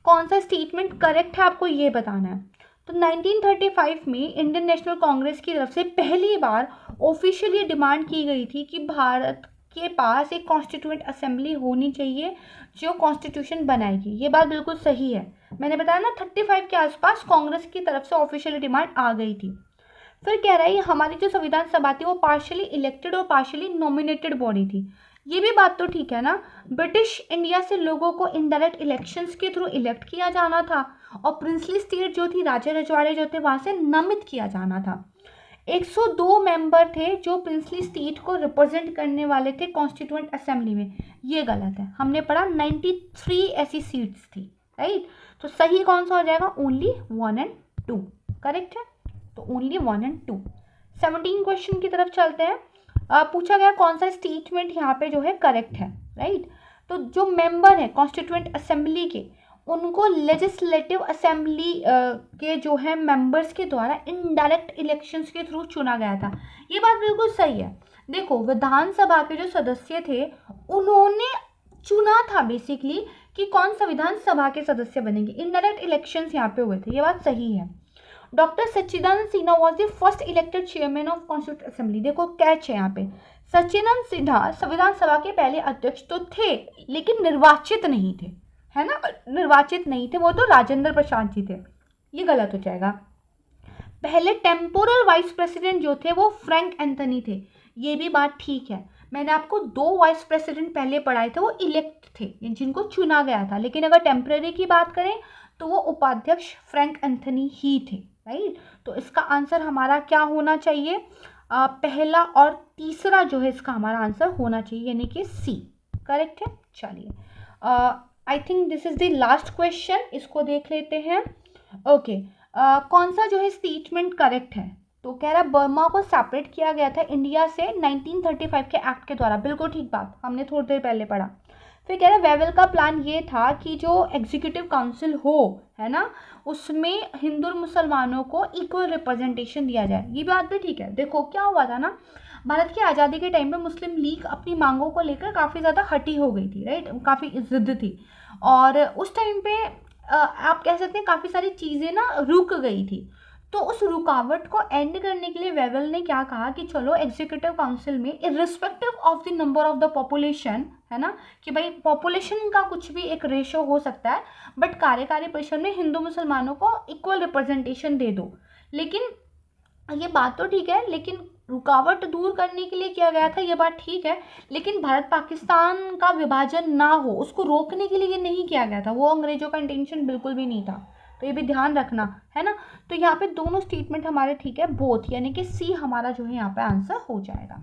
कौन सा स्टेटमेंट करेक्ट है आपको ये बताना है। तो 1935 में इंडियन नेशनल कांग्रेस की तरफ से पहली बार ऑफिशियली डिमांड की गई थी कि भारत के पास एक कॉन्स्टिट्यूएंट असेंबली होनी चाहिए जो कॉन्स्टिट्यूशन बनाएगी। ये बात बिल्कुल सही है, मैंने बताया ना 35 के आसपास कांग्रेस की तरफ से ऑफिशियली डिमांड आ गई थी। फिर कह रहा है हमारी जो संविधान सभा थी वो पार्शियली इलेक्टेड और पार्शियली नॉमिनेटेड बॉडी थी, ये भी बात तो ठीक है ना। ब्रिटिश इंडिया से लोगों को इनडायरेक्ट इलेक्शंस के थ्रू इलेक्ट किया जाना था और प्रिंसली स्टेट जो थी, राजा रजवाड़े जो थे, वहाँ से नामित किया जाना था। 102 मेंबर थे जो प्रिंसली स्टेट को रिप्रेजेंट करने वाले थे कॉन्स्टिट्यूएंट असेंबली में। ये गलत है, हमने पढ़ा 93 ऐसी सीट्स थी, राइट। तो सही कौन सा हो जाएगा? ओनली 1 और 2, करेक्ट है। तो ओनली 1 और 2। 17 क्वेश्चन की तरफ चलते हैं। पूछा गया कौन सा स्टेटमेंट यहाँ पे जो है करेक्ट है, राइट। तो जो मेंबर है कॉन्स्टिट्यूएंट असेंबली के, उनको लेजिस्लेटिव असेंबली के जो है मेंबर्स के द्वारा इनडायरेक्ट इलेक्शंस के थ्रू चुना गया था। ये बात बिल्कुल सही है। देखो, विधानसभा के जो सदस्य थे उन्होंने चुना था बेसिकली कि कौन संविधान सभा के सदस्य बनेंगे। इनडायरेक्ट इलेक्शंस यहाँ पे हुए थे, ये बात सही है। Doctor Sachchidanand Sinha was the first elected chairman of constituent assembly. देखो कैच है यहाँ पे, सच्चिदानंद सिन्हा संविधान सभा के पहले अध्यक्ष तो थे लेकिन निर्वाचित नहीं थे, है ना, निर्वाचित नहीं थे, वो तो राजेंद्र प्रसाद जी थे। ये गलत हो जाएगा। पहले टेम्पोरल वाइस प्रेसिडेंट जो थे वो फ्रैंक एंथनी थे। ये भी बात ठीक है। मैंने आपको 2 वाइस प्रेसिडेंट पहले पढ़ाए थे, वो इलेक्ट थे, जिनको चुना गया था। लेकिन अगर टेम्पररी की बात करें तो वो उपाध्यक्ष फ्रैंक एंथनी ही थे, राइट। तो इसका आंसर हमारा क्या होना चाहिए? पहला और तीसरा जो है इसका हमारा आंसर होना चाहिए, यानी कि सी, करेक्ट है। चलिए, I think this is the last question, इसको देख लेते हैं। ओके, कौन सा जो है स्टेटमेंट करेक्ट है? तो कह रहा बर्मा को सेपरेट किया गया था इंडिया से 1935 के एक्ट के द्वारा। बिल्कुल ठीक बात, हमने थोड़ी देर पहले पढ़ा। फिर कह रहा वेवेल का प्लान ये था कि जो एग्जीक्यूटिव काउंसिल हो, है ना, उसमें हिंदू और मुसलमानों को इक्वल रिप्रेजेंटेशन दिया जाए। ये बात भी ठीक है। देखो क्या हुआ था ना, भारत की आज़ादी के टाइम पे मुस्लिम लीग अपनी मांगों को लेकर काफ़ी ज़्यादा हटी हो गई थी, राइट, काफ़ी जिद्द थी। और उस टाइम पे आप कह सकते हैं काफ़ी सारी चीज़ें ना रुक गई थी। तो उस रुकावट को एंड करने के लिए वेवेल ने क्या कहा कि चलो एग्जीक्यूटिव काउंसिल में irrespective of the number of the population, है ना, कि भाई पॉपुलेशन का कुछ भी एक रेशो हो सकता है, बट कार्यकारी परिषद में हिंदू मुसलमानों को इक्वल रिप्रेजेंटेशन दे दो। लेकिन ये बात तो ठीक है, लेकिन रुकावट दूर करने के लिए किया गया था, ये बात ठीक है। लेकिन भारत पाकिस्तान का विभाजन ना हो, उसको रोकने के लिए ये नहीं किया गया था। वो अंग्रेजों का इंटेंशन बिल्कुल भी नहीं था। तो ये भी ध्यान रखना, है ना। तो यहाँ पे दोनों स्टेटमेंट हमारे ठीक है, बोथ, यानी कि सी हमारा जो है यहाँ पे आंसर हो जाएगा।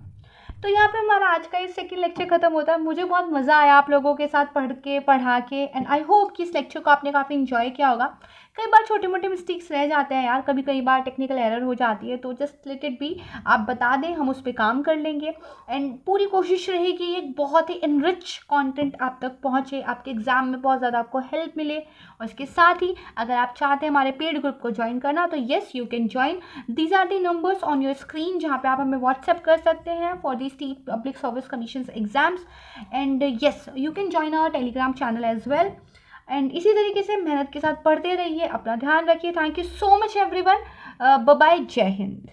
तो यहाँ पे हमारा आज का ये सेकंड लेक्चर खत्म होता है। मुझे बहुत मज़ा आया आप लोगों के साथ पढ़ा के, एंड आई होप कि इस लेक्चर को आपने काफ़ी इन्जॉय किया होगा। कई बार छोटे मोटे मिस्टेक्स रह जाते हैं यार, कई बार टेक्निकल एरर हो जाती है, तो जस्ट लेट इट बी, आप बता दें, हम उस पर काम कर लेंगे। एंड पूरी कोशिश रहेगी एक बहुत ही इनरिच कंटेंट आप तक पहुँचे, आपके एग्जाम में बहुत ज़्यादा आपको हेल्प मिले। और इसके साथ ही अगर आप चाहते हैं हमारे पेड ग्रुप को ज्वाइन करना, तो yes you can join. These are the numbers on your screen, जहाँ पे आप हमें व्हाट्सएप कर सकते हैं for the state public service commission exams. And yes, you can join our Telegram channel as well. And इसी तरीके से मेहनत के साथ पढ़ते रहिए, अपना ध्यान रखिए। Thank you so much everyone, bye bye, जय हिंद।